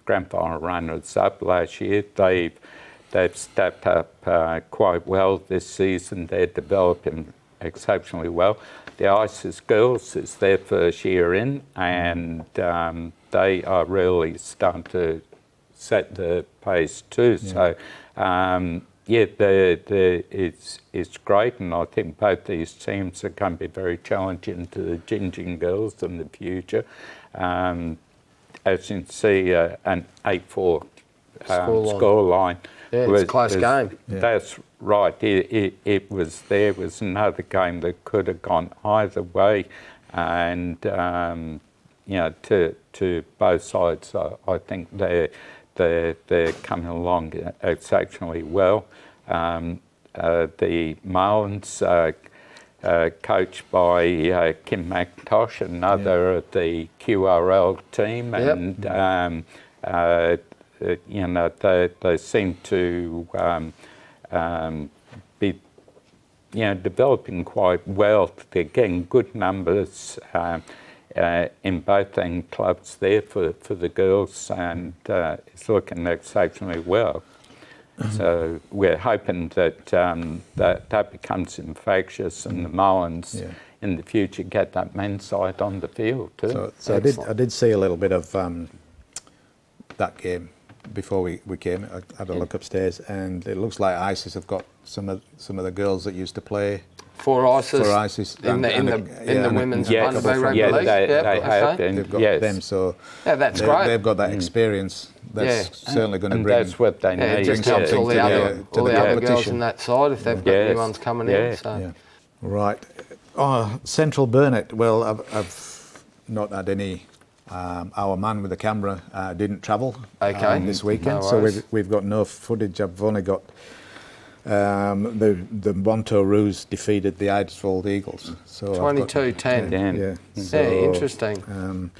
grand final runners-up last year. They've stepped up quite well this season. They're developing exceptionally well. The Isis girls is their first year in, and they are really starting to set the pace too. So, it's great, and I think both these teams are going to be very challenging to the Gingin girls in the future. As you can see, an 8-4 scoreline. Yeah, it's a close game. That's right. It was another game that could have gone either way, and to both sides, I think they're coming along exceptionally well. The Marlins, coached by Kim McIntosh, another of the QRL team, and they seem to be developing quite well. They're getting good numbers in both end clubs there for the girls, and it's looking exceptionally well. So we're hoping that that becomes infectious, and the Marlins in the future get that men's side on the field too. So I did see a little bit of that game before we came. I had a look upstairs, and it looks like Isis have got some of the girls that used to play for Isis in the women's Bundaberg Rugby League. They have. They've got them, so that's great. They've got that experience. That's certainly going to bring. That's what they need. It just helps all the other girls in that side if they've got new ones coming in. So. Right. Central Burnett. Well, I've not had any. Our man with the camera didn't travel this weekend, so we've got no footage. I've only got the Monto Roos defeated the Eidsvold Eagles. So 22-10. So, interesting.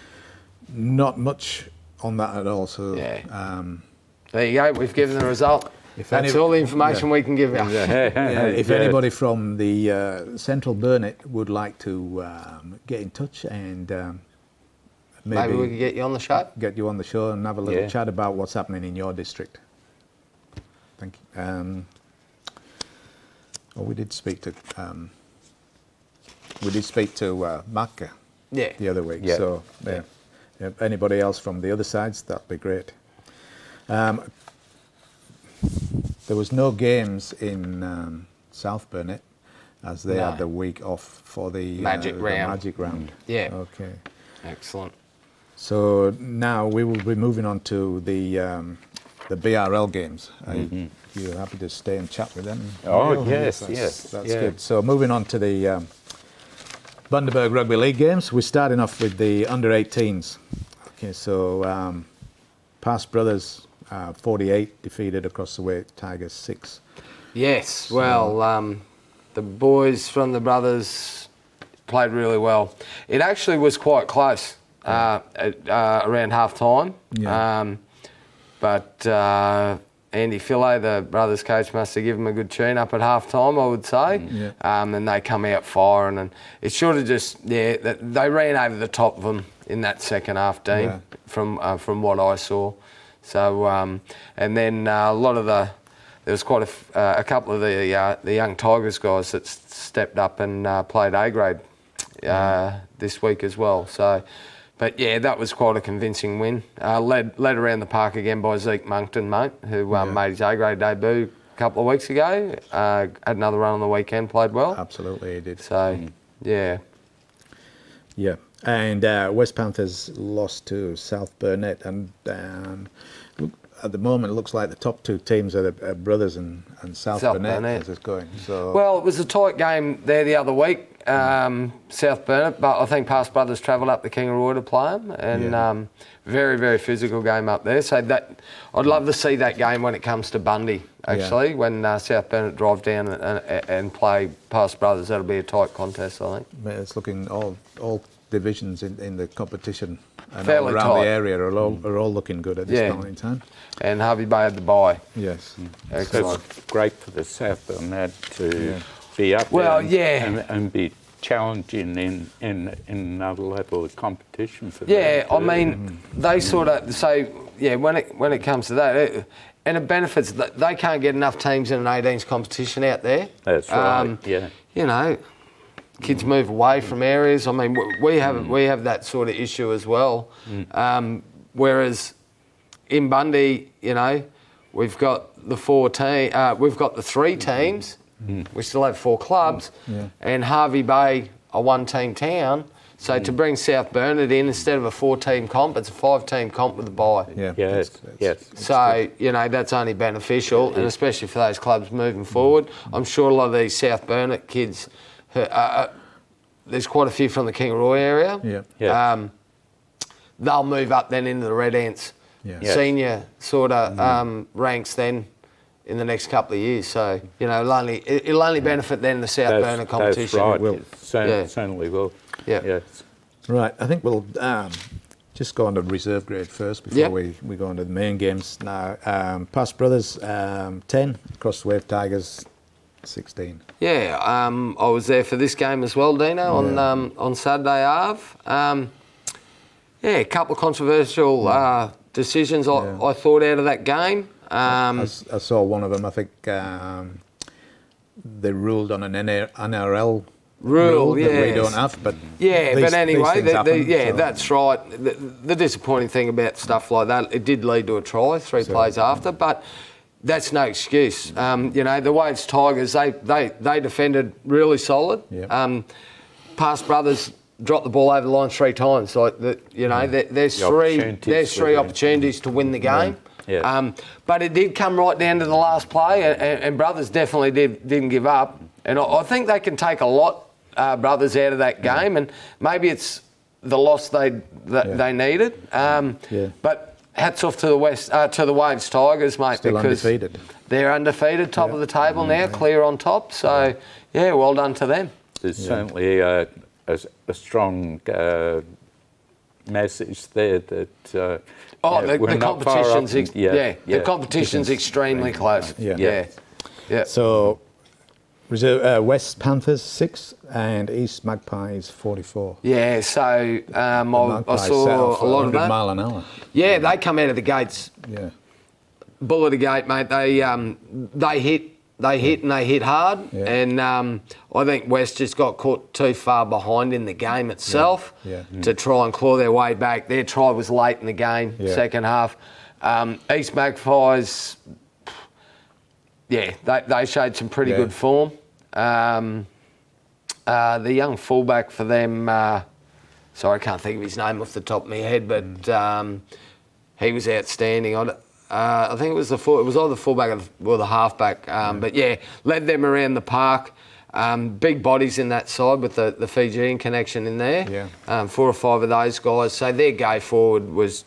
Not much on that at all. So there you go. We've given the result. That's all the information we can give you. If anybody from the Central Burnett would like to get in touch and maybe we could get you on the show. Get you on the show and have a little chat about what's happening in your district. Thank you. We did speak to Macca the other week. So if anybody else from the other sides, that'd be great. There was no games in South Burnett as they had the week off for the Magic Round. Yeah. Okay. Excellent. So now we will be moving on to the the BRL games. You're happy to stay and chat with them? Oh, yes, That's good. So moving on to the Bundaberg Rugby League games, we're starting off with the under-18s. Okay, so Past Brothers 48 defeated across the way, Tigers 6. Yes, well, the boys from the Brothers played really well. It actually was quite close around half-time. Yeah. But Andy Fillet, the Brothers coach, must have given them a good tune-up at half-time, I would say. Yeah. And they come out firing. And it should have just, they ran over the top of them in that second half, Dean, from what I saw. So, and then a lot of there was quite a couple of the young Tigers guys that stepped up and played A-grade this week as well. So, but yeah, that was quite a convincing win. Led around the park again by Zeke Monkton, mate, who made his A-grade debut a couple of weeks ago. Had another run on the weekend, played well. Absolutely, he did. So, yeah. Yeah, and West Panthers lost to South Burnett, and at the moment it looks like the top two teams are the Brothers and South Burnett as it's going. So. Well, it was a tight game there the other week. South Burnett, but I think Past Brothers travelled up the Kingaroy to play them, and very, very physical game up there. So that I'd love to see that game when it comes to Bundy, actually, when South Burnett drive down and play Past Brothers. That'll be a tight contest, I think. It's looking all divisions in the competition and fairly all around tight. The area are all looking good at this point in time. And Harvey Bay had the bye. Yes. Excellent. So it's great for the South Burnett to be up there and be challenging in another level of competition for them. Yeah, I mean, they sort of say, when it comes to that, and it benefits that they can't get enough teams in an 18s competition out there. That's right. You know, kids move away from areas. I mean, we have that sort of issue as well. Whereas in Bundy, you know, we've got the three teams. We still have 4 clubs, and Harvey Bay a 1-team town. So to bring South Burnett in instead of a 4-team comp, it's a 5-team comp with a bye. Yes. So you know that's only beneficial, and especially for those clubs moving forward. I'm sure a lot of these South Burnett kids, there's quite a few from the Kingaroy area. They'll move up then into the Red Ants senior sort of ranks then in the next couple of years. So, you know, it'll only benefit then the South Burnett competition. That's right. It certainly will. Yeah. Yes. Right. I think we'll just go on to reserve grade first before we go on to the main games. Now, Past Brothers 10, across the Wave Tigers 16. Yeah, I was there for this game as well, Dino, on Saturday Ave. A couple of controversial decisions I thought out of that game. I saw one of them. I think they ruled on an NRL rule that we don't have. But but anyway, that's right. The disappointing thing about stuff like that, it did lead to a try 3 plays after, but that's no excuse. You know, the Waves Tigers, they defended really solid. Past Brothers dropped the ball over the line 3 times. Like there's three opportunities to win the game. But it did come right down to the last play, and Brothers definitely didn't give up. And I think they can take a lot, Brothers, out of that game, and maybe it's the loss they needed. But hats off to the Waves Tigers, mate, still because undefeated. They're undefeated, top of the table now, clear on top. So well done to them. There's certainly a strong message there that. The competition's the competition's extremely close. So, West Panthers 6 and East Magpies 44. Yeah, so I saw a lot of that. 100 mile an hour. Yeah, they come out of the gates. Yeah. Bull of the gate, mate. They hit and they hit hard, and I think West just got caught too far behind in the game itself to try and claw their way back. Their try was late in the game, second half. East Magpies, they showed some pretty good form. The young fullback for them, sorry, I can't think of his name off the top of my head, but he was outstanding. I think it was either the fullback or the halfback. But yeah, led them around the park. Big bodies in that side with the Fijian connection in there. 4 or 5 of those guys. So their go forward was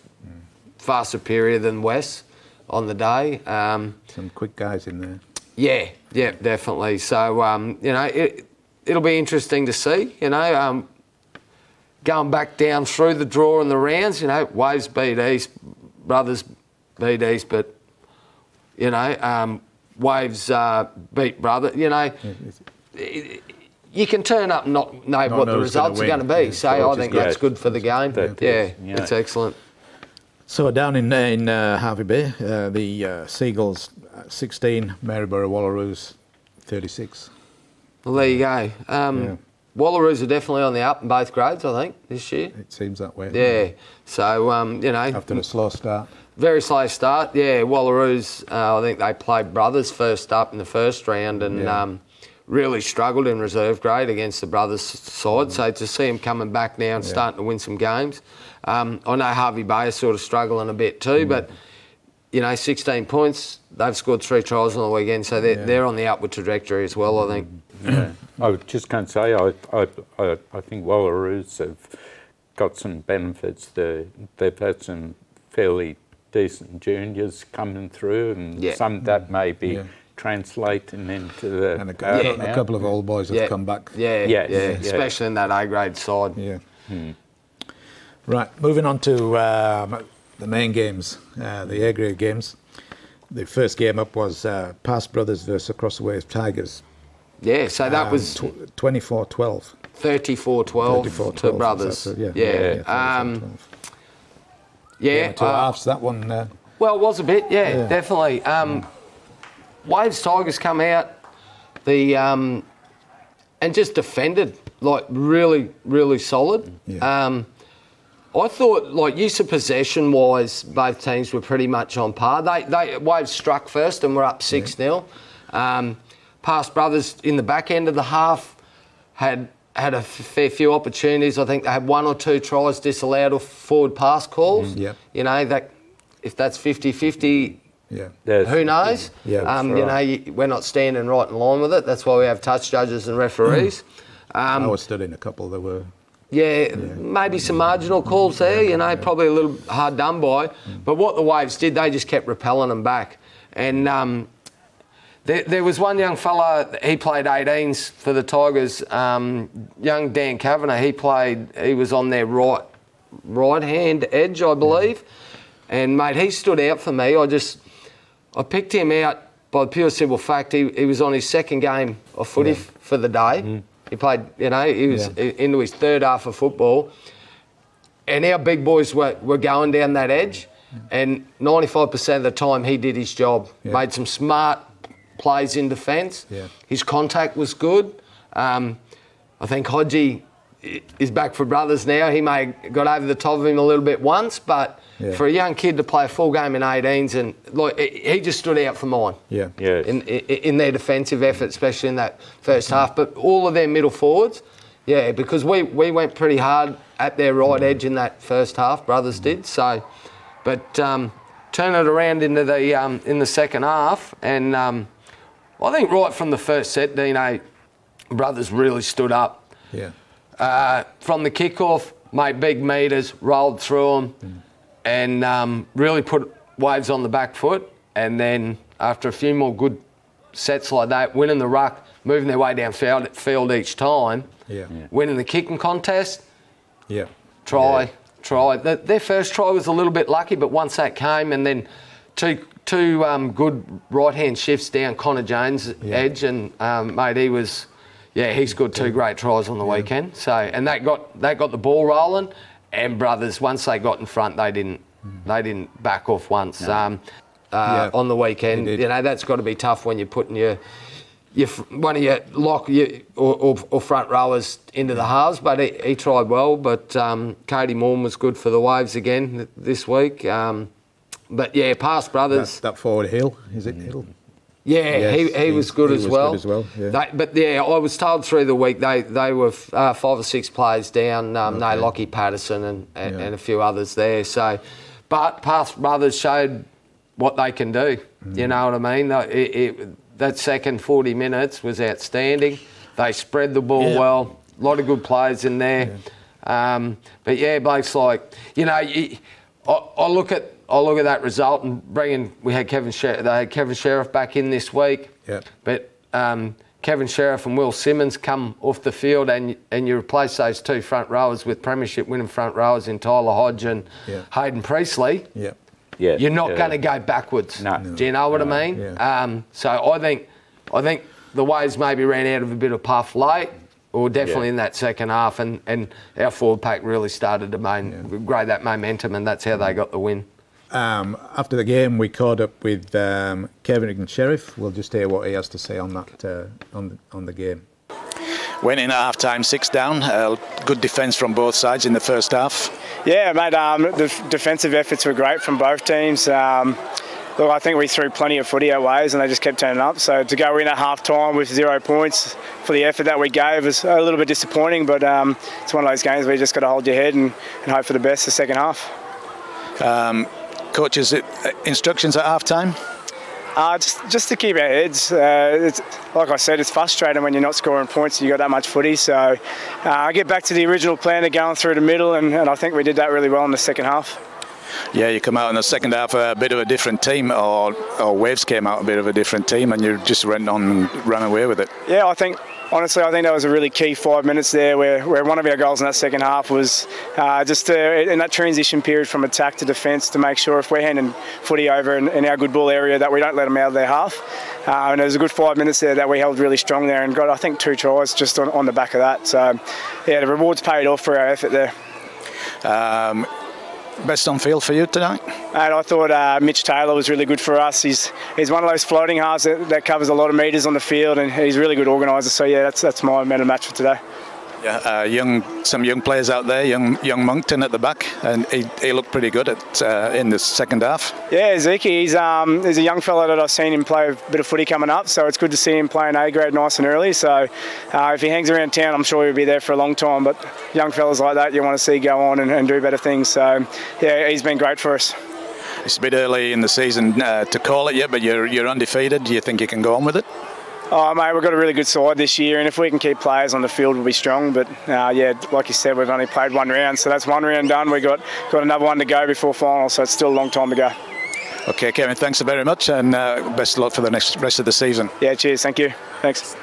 far superior than West on the day. Some quick guys in there. Yeah, definitely. So, you know, it'll be interesting to see, you know, going back down through the draw and the rounds, you know, Waves beat East, Brothers beat East, but, you know, Waves beat Brother, you know. You can turn up and not know what the results are going to be. So I think that's good for the game. It's excellent. So down in Harvey Bay, the Seagulls 16, Maryborough Wallaroos 36. Well, there you go. Wallaroos are definitely on the up in both grades, I think, this year. It seems that way. Yeah. So, you know. After a slow start. Very slow start, yeah. Wallaroos, I think they played Brothers first up in the first round and really struggled in reserve grade against the Brothers side. So to see them coming back now and starting to win some games. I know Harvey Bay is sort of struggling a bit too, but, you know, 16 points, they've scored 3 tries on the weekend, so they're on the upward trajectory as well, I think. Yeah. I was just going to say, I think Wallaroos have got some benefits. They've had some fairly decent juniors coming through, and some that may be translating into the... And a couple of old boys have come back. Especially in that A-grade side. Right, moving on to the main games, the A-grade games. The first game up was Pass Brothers versus Across the Waves Tigers. Yeah, so that was 24-12. 34-12 to Brothers. Two halves, that one. Well, it was a bit, definitely. Waves Tigers come out and just defended like really, really solid. I thought, like, use of possession wise, both teams were pretty much on par. Waves struck first and were up 6-0. Past Brothers in the back end of the half had a fair few opportunities. I think they had 1 or 2 tries disallowed off forward pass calls. You know, that if that's 50-50, who knows? You know, we're not standing right in line with it. That's why we have touch judges and referees. I was studying a couple that were... maybe some marginal calls there, you know, probably a little hard done by. But what the Waves did, they just kept repelling them back. And there was one young fella, he played 18s for the Tigers, young Dan Kavanagh, he was on their right-hand edge, I believe. And, mate, he stood out for me. I picked him out by the pure simple fact he was on his second game of footy for the day. He played, you know, he was into his third half of football. And our big boys were going down that edge. And 95% of the time he did his job. Made some smart plays in defence. His contact was good. I think Hodgie is back for Brothers now. He may have got over the top of him a little bit once, but for a young kid to play a full game in 18s, and like, he just stood out for mine. In their defensive effort, especially in that first half. But all of their middle forwards, because we went pretty hard at their right edge in that first half. Brothers did. So, but turn it around into the in the second half, and I think right from the first set, Dino, Brothers really stood up. From the kickoff, made big meters, rolled through them, and really put Waves on the back foot. And then after a few more good sets like that, winning the ruck, moving their way down field each time, winning the kicking contest, try. Their first try was a little bit lucky, but once that came, and then two good right-hand shifts down Connor Jones' edge, and mate, he scored 2 great tries on the weekend. So, and that got the ball rolling, and Brothers, once they got in front, they didn't back off once. On the weekend, you know, that's got to be tough when you're putting one of your lock or front rowers into the halves. But he tried well. But Cody Morn was good for the Waves again this week. But yeah, Past Brothers. That forward Hill, is it Hill? He was good as well. Yeah. But I was told through the week they were 5 or 6 players down. Lockie Patterson and a few others there. So, but Past Brothers showed what they can do. You know what I mean? That second 40 minutes was outstanding. They spread the ball well. A lot of good players in there. But yeah, Blake's like, you know, I look at that result and we had Kevin Sheriff back in this week. Yeah. But Kevin Sheriff and Will Simmons come off the field, and you replace those two front rowers with premiership winning front rowers in Tyler Hodge and Hayden Priestley. Yeah. Yeah. You're not going to go backwards. No. Do you know what I mean? Yeah. So I think the Waves maybe ran out of a bit of puff late, or definitely in that second half, and our forward pack really started to grow that momentum, and that's how they got the win. After the game, we caught up with Kevin Sheriff. We'll just hear what he has to say on that on the game. Went in at half-time 6 down. Good defence from both sides in the first half. Yeah, mate, the defensive efforts were great from both teams. Look, I think we threw plenty of footy our ways and they just kept turning up. So to go in at half-time with 0 points for the effort that we gave was a little bit disappointing, but it's one of those games where you just got to hold your head and hope for the best the second half. Coaches, instructions at half-time? Just to keep our heads. It's, like I said, it's frustrating when you're not scoring points and you've got that much footy. So I get back to the original plan of going through the middle, and I think we did that really well in the second half. Yeah, you come out in the second half a bit of a different team, or Waves came out a bit of a different team, and you just went on and ran away with it. Yeah, honestly, I think that was a really key 5 minutes there where one of our goals in that second half was just in that transition period from attack to defence to make sure if we're handing footy over in our good ball area that we don't let them out of their half. And there was a good 5 minutes there that we held really strong there and got, I think, 2 tries just on the back of that. So, yeah, the rewards paid off for our effort there. Best on field for you tonight? And I thought Mitch Taylor was really good for us. He's one of those floating halves that covers a lot of metres on the field, and he's a really good organiser. So yeah, that's my man of the match for today. Yeah, some young players out there, young Moncton at the back, and he looked pretty good in the second half. Yeah, Zeke, he's a young fella that I've seen him play a bit of footy coming up, so it's good to see him playing A grade nice and early. So if he hangs around town, I'm sure he'll be there for a long time. But young fellas like that, you want to see go on and do better things. So yeah, he's been great for us. It's a bit early in the season to call it yet, but you're undefeated. Do you think you can go on with it? Oh, mate, we've got a really good side this year, and if we can keep players on the field, we'll be strong. But, yeah, like you said, we've only played 1 round, so that's 1 round done. We've got another one to go before final, so it's still a long time to go. OK, Kevin, thanks very much, and best of luck for the rest of the season. Yeah, cheers, thank you. Thanks.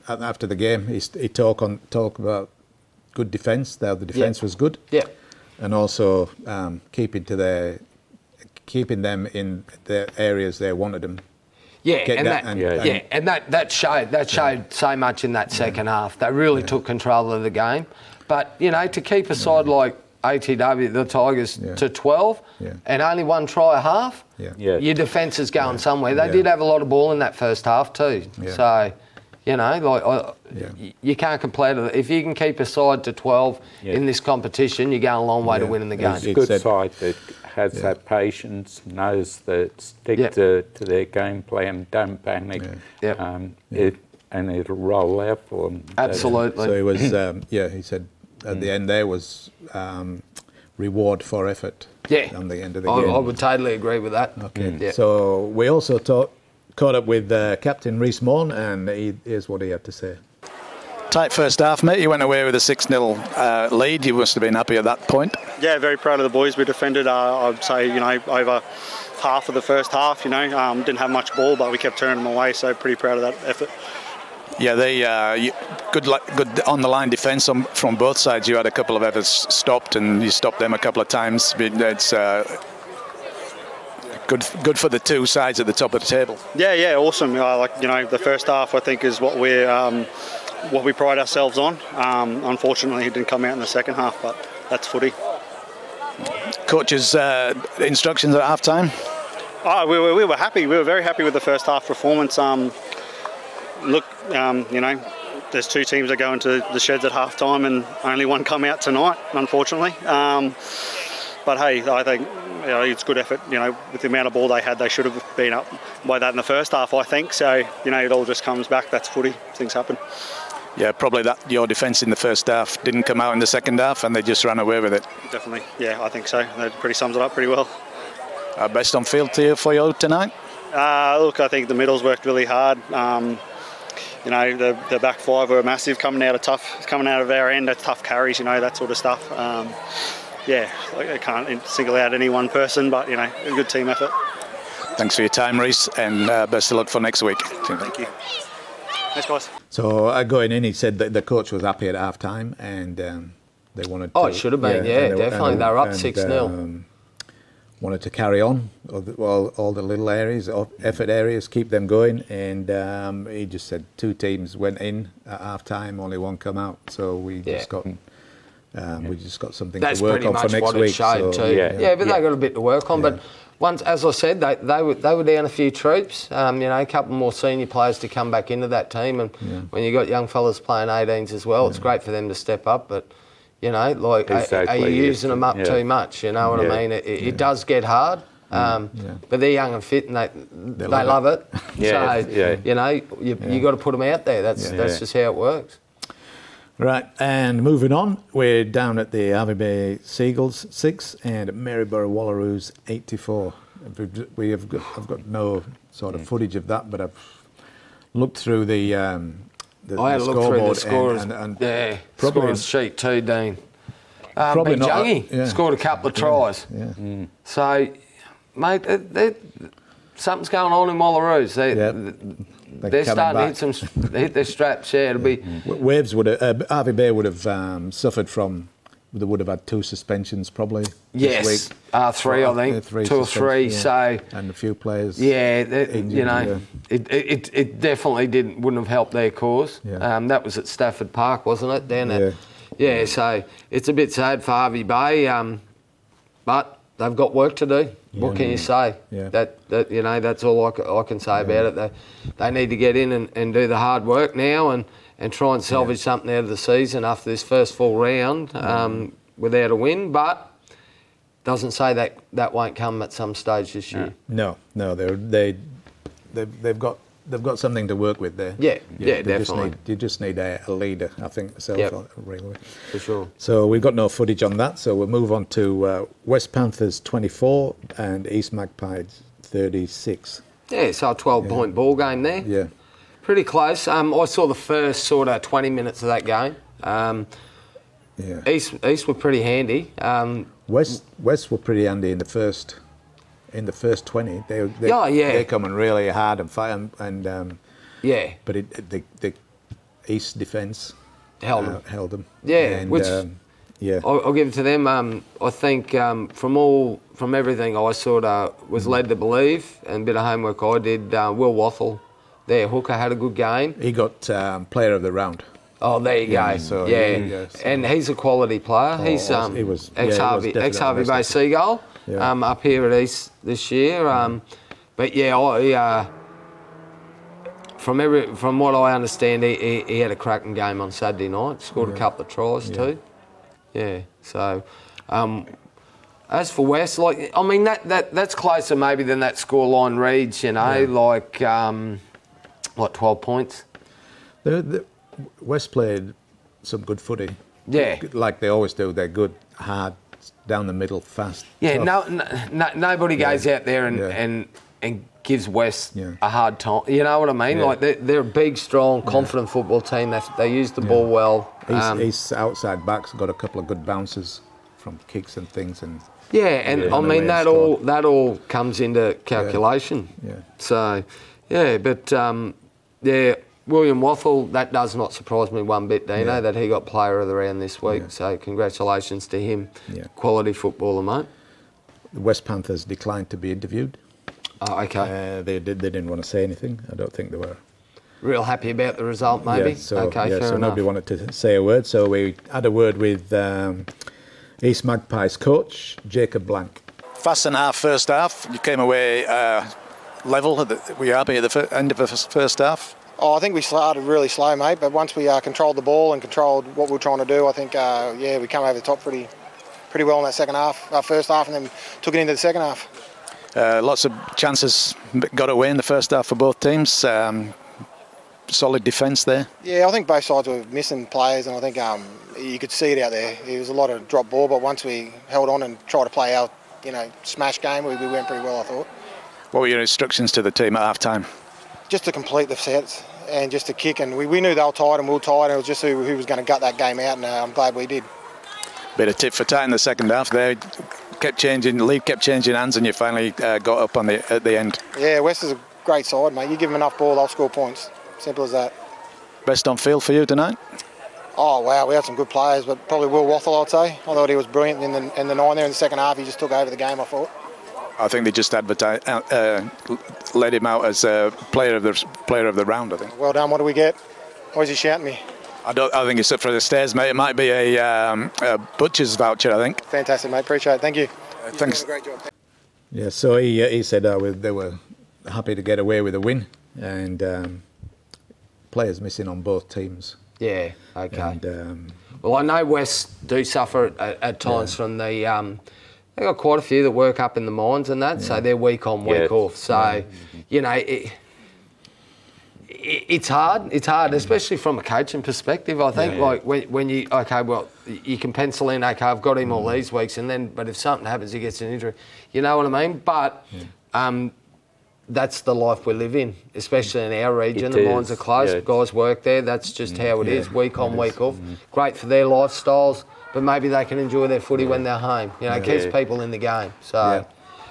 After the game, he talk about good defence, the defence was good. Yeah. And also keeping them in the areas they wanted them. Yeah, and that showed so much in that second half. They really took control of the game. But, you know, to keep a side like ATW, the Tigers, to 12 and only 1 try a half, your defence is going somewhere. They did have a lot of ball in that first half too. Yeah. So, you know, you can't complain. If you can keep a side to 12 in this competition, you're going a long way to winning the game. It's a good side that has that patience, knows that stick to their game plan, don't panic, and it'll roll out for them. Absolutely. So it was, he said at the end there was reward for effort. Yeah. On the end of the game. I would totally agree with that. Okay. Yeah. So we also caught up with Captain Rhys Morn, and here's what he had to say. Tight first half, mate. You went away with a 6-0 lead. You must have been happy at that point. Yeah, very proud of the boys. We defended, I'd say, you know, over half of the first half. You know, didn't have much ball, but we kept turning them away. So pretty proud of that effort. Yeah, they good on the line defence from both sides. You had a couple of efforts stopped, and you stopped them a couple of times. It's good for the two sides at the top of the table. Yeah, awesome. Like, you know, the first half I think is what we pride ourselves on. Unfortunately, it didn't come out in the second half, but that's footy. Coach's instructions at half time? We were happy. We were very happy with the first half performance. Look, you know, there's 2 teams that go into the sheds at half time and only 1 come out tonight, unfortunately. But hey, I think, you know, it's good effort. You know, with the amount of ball they had, they should have been up by that in the first half, I think. So, you know, it all just comes back. That's footy. Things happen. Yeah, probably that your defence in the first half didn't come out in the second half, and they just ran away with it. Definitely. Yeah, I think so. That pretty sums it up pretty well. Best on field for you tonight? Look, I think the middle's worked really hard. You know, the back five were massive, coming out of our end, tough carries, you know, that sort of stuff. Yeah, I can't single out any one person, but, you know, a good team effort. Thanks for your time, Reece, and best of luck for next week. Thank you. Thanks, guys. So going in, he said that the coach was happy at half time and they wanted to... Oh, it should have been, yeah, definitely. They were up 6-0. Wanted to carry on all the little areas, effort areas, keep them going, and he just said 2 teams went in at half time, only 1 come out, so we just got something to work on for next week. So, too. Yeah, but they got a bit to work on. But once, as I said, they were down a few troops. You know, a couple more senior players to come back into that team, and when you got young fellas playing 18s as well, it's great for them to step up. But you know, like, are you using them up too much? You know what I mean? It does get hard, but they're young and fit, and they love it. So, you know, you got to put them out there. That's just how it works. Right, and moving on, we're down at the Hervey Bay Seagulls 6 and Maryborough Wallaroos 84. I've got no sort of footage of that, but I've looked through the I had a look through the scores. Scores sheet too, Dean. Probably Big Jungie scored a couple of tries. So, mate, something's going on in Wallaroos. They're starting to hit their straps. Yeah, it'll be. Waves would have. Hervey Bay would have suffered from. They would have had 2 suspensions probably. Yes, this week. 3 I think. 2 or 3. So and a few players. Yeah, you know, it definitely wouldn't have helped their cause. That was at Stafford Park, wasn't it? Down there. Yeah. So it's a bit sad for Hervey Bay, but they've got work to do. What can you say? That you know, that's all I can say about it. They need to get in and do the hard work now and try and salvage something out of the season after this first full round without a win. But doesn't say that won't come at some stage this year. No, they've got something to work with there. Yeah, definitely. You just need a leader, I think, really. For sure. So we've got no footage on that, so we'll move on to West Panthers 24 and East Magpies 36. Yeah, so a 12-point ball game there. Yeah. Pretty close. I saw the first sort of 20 minutes of that game. East were pretty handy. West were pretty handy in the first 20. They're coming really hard and fighting, and but the East defence held them. Yeah, and, I'll give it to them. I think from everything I sort of was led to believe, and a bit of homework I did. Will Wathel, their hooker, had a good game. He got player of the round. Oh, there you go. So and he's a quality player. He's ex-Hervey Bay Seagull. Up here at East this year, but from what I understand, he had a cracking game on Saturday night. Scored a couple of tries too. Yeah. So, as for West, like, I mean, that's closer maybe than that scoreline reads. You know, like 12 points. The West played some good footy. Yeah. Like they always do. They're good, hard, down the middle, fast. Yeah, nobody goes out there and gives West a hard time. You know what I mean? Like they're a big, strong, confident football team. They use the ball well. East outside backs got a couple of good bounces from kicks and things, and I mean that all comes into calculation. So William Wathel, that does not surprise me one bit, Dino, that he got player of the round this week. So congratulations to him. Quality footballer, mate. The West Panthers declined to be interviewed. Oh, okay. They didn't want to say anything. I don't think they were. Real happy about the result, maybe? Fair enough. Nobody wanted to say a word. So we had a word with East Magpies coach, Jacob Blank. Fast and half first half. You came away level. Were you happy at the end of the first half? Oh, I think we started really slow, mate, but once we controlled the ball and controlled what we were trying to do, I think, we came over the top pretty well in that second half, our first half, and then took it into the second half. Lots of chances got away in the first half for both teams. Solid defence there. Yeah, I think both sides were missing players, and I think you could see it out there. It was a lot of drop ball, but once we held on and tried to play our smash game. We went pretty well, I thought. What were your instructions to the team at half-time? Just to complete the sets and just to kick. And we knew they were tired and we were tired. And it was just who was going to gut that game out, and I'm glad we did. Bit of tit for tat in the second half there. The lead kept changing hands, and you finally got up at the end. Yeah, West is a great side, mate. You give them enough ball, they'll score points. Simple as that. Best on field for you tonight? Oh, wow, we had some good players, but probably Will Wathel, I'd say. I thought he was brilliant in the 9 there in the second half. He just took over the game, I thought. I think they just led him out as player of the round, I think. Well done. What do we get? Why is he shouting me? I think it's up for the stairs, mate. It might be a butcher's voucher, I think. Fantastic, mate. Appreciate it. Thank you. Thanks. Great job. Yeah, so he said they were happy to get away with a win, and players missing on both teams. Yeah, okay. And, well, I know West do suffer at times from the... they've got quite a few that work up in the mines and that, so they're week on, week off. So, it's hard. It's hard, especially from a coaching perspective. I think, like when you you can pencil in, okay, I've got him all these weeks, and then, but if something happens, he gets an injury. You know what I mean? But that's the life we live in, especially in our region. The mines are closed. Guys work there. That's just how it is, week on, week off. Great for their lifestyles, but maybe they can enjoy their footy when they're home. It keeps people in the game. So,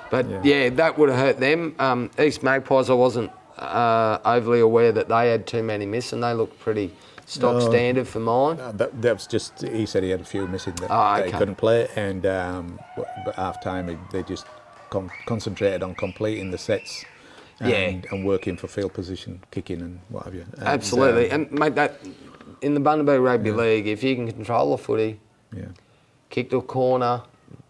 but that would have hurt them. East Magpies, I wasn't overly aware that they had too many miss, and they looked pretty stock standard for mine. That was just, he said he had a few missing that he couldn't play, and but half time they just concentrated on completing the sets and working for field position, kicking and what have you. Absolutely, and mate, that in the Bundaberg Rugby League, if you can control the footy, kick to a corner,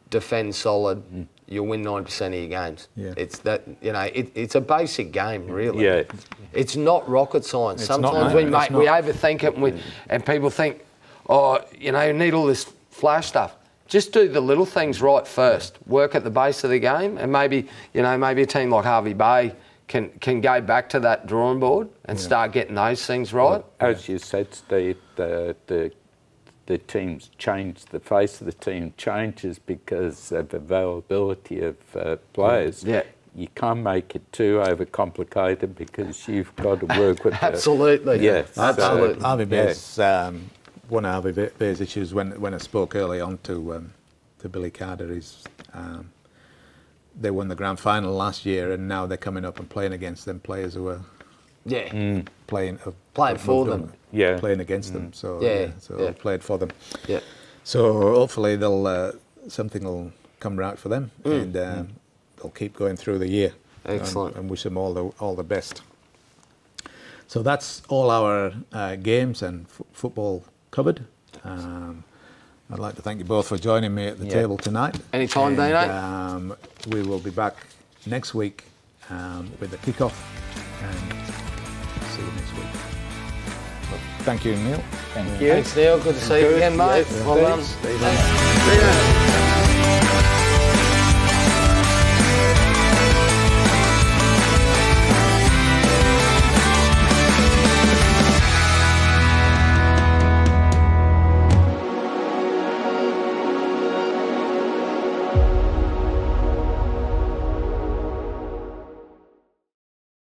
defend solid, you'll win 90% of your games. It's that, it's a basic game, really. It's not rocket science. Sometimes we overthink it, and people think, you need all this flash stuff. Just do the little things right first. Work at the base of the game, and maybe a team like Harvey Bay can go back to that drawing board and start getting those things right. As you said, Steve, the team's changed, the face of the team changes because of availability of players. You can't make it too overcomplicated because you've got to work with absolutely. Absolutely. Harvey Bay's, one of Harvey Bay's issues when I spoke early on to Billy Carter is they won the grand final last year, and now they're coming up and playing against them players who are playing for them. Playing against them. So played for them. So hopefully something will come right for them, and they'll keep going through the year. Excellent. And wish them all the best. So that's all our games and football covered. I'd like to thank you both for joining me at the table tonight. Anytime, Dino. We will be back next week with the kickoff, and see you next week. Well, thank you, Neil. Thank you. Thanks, Neil. Good to see you again, mate. Well done.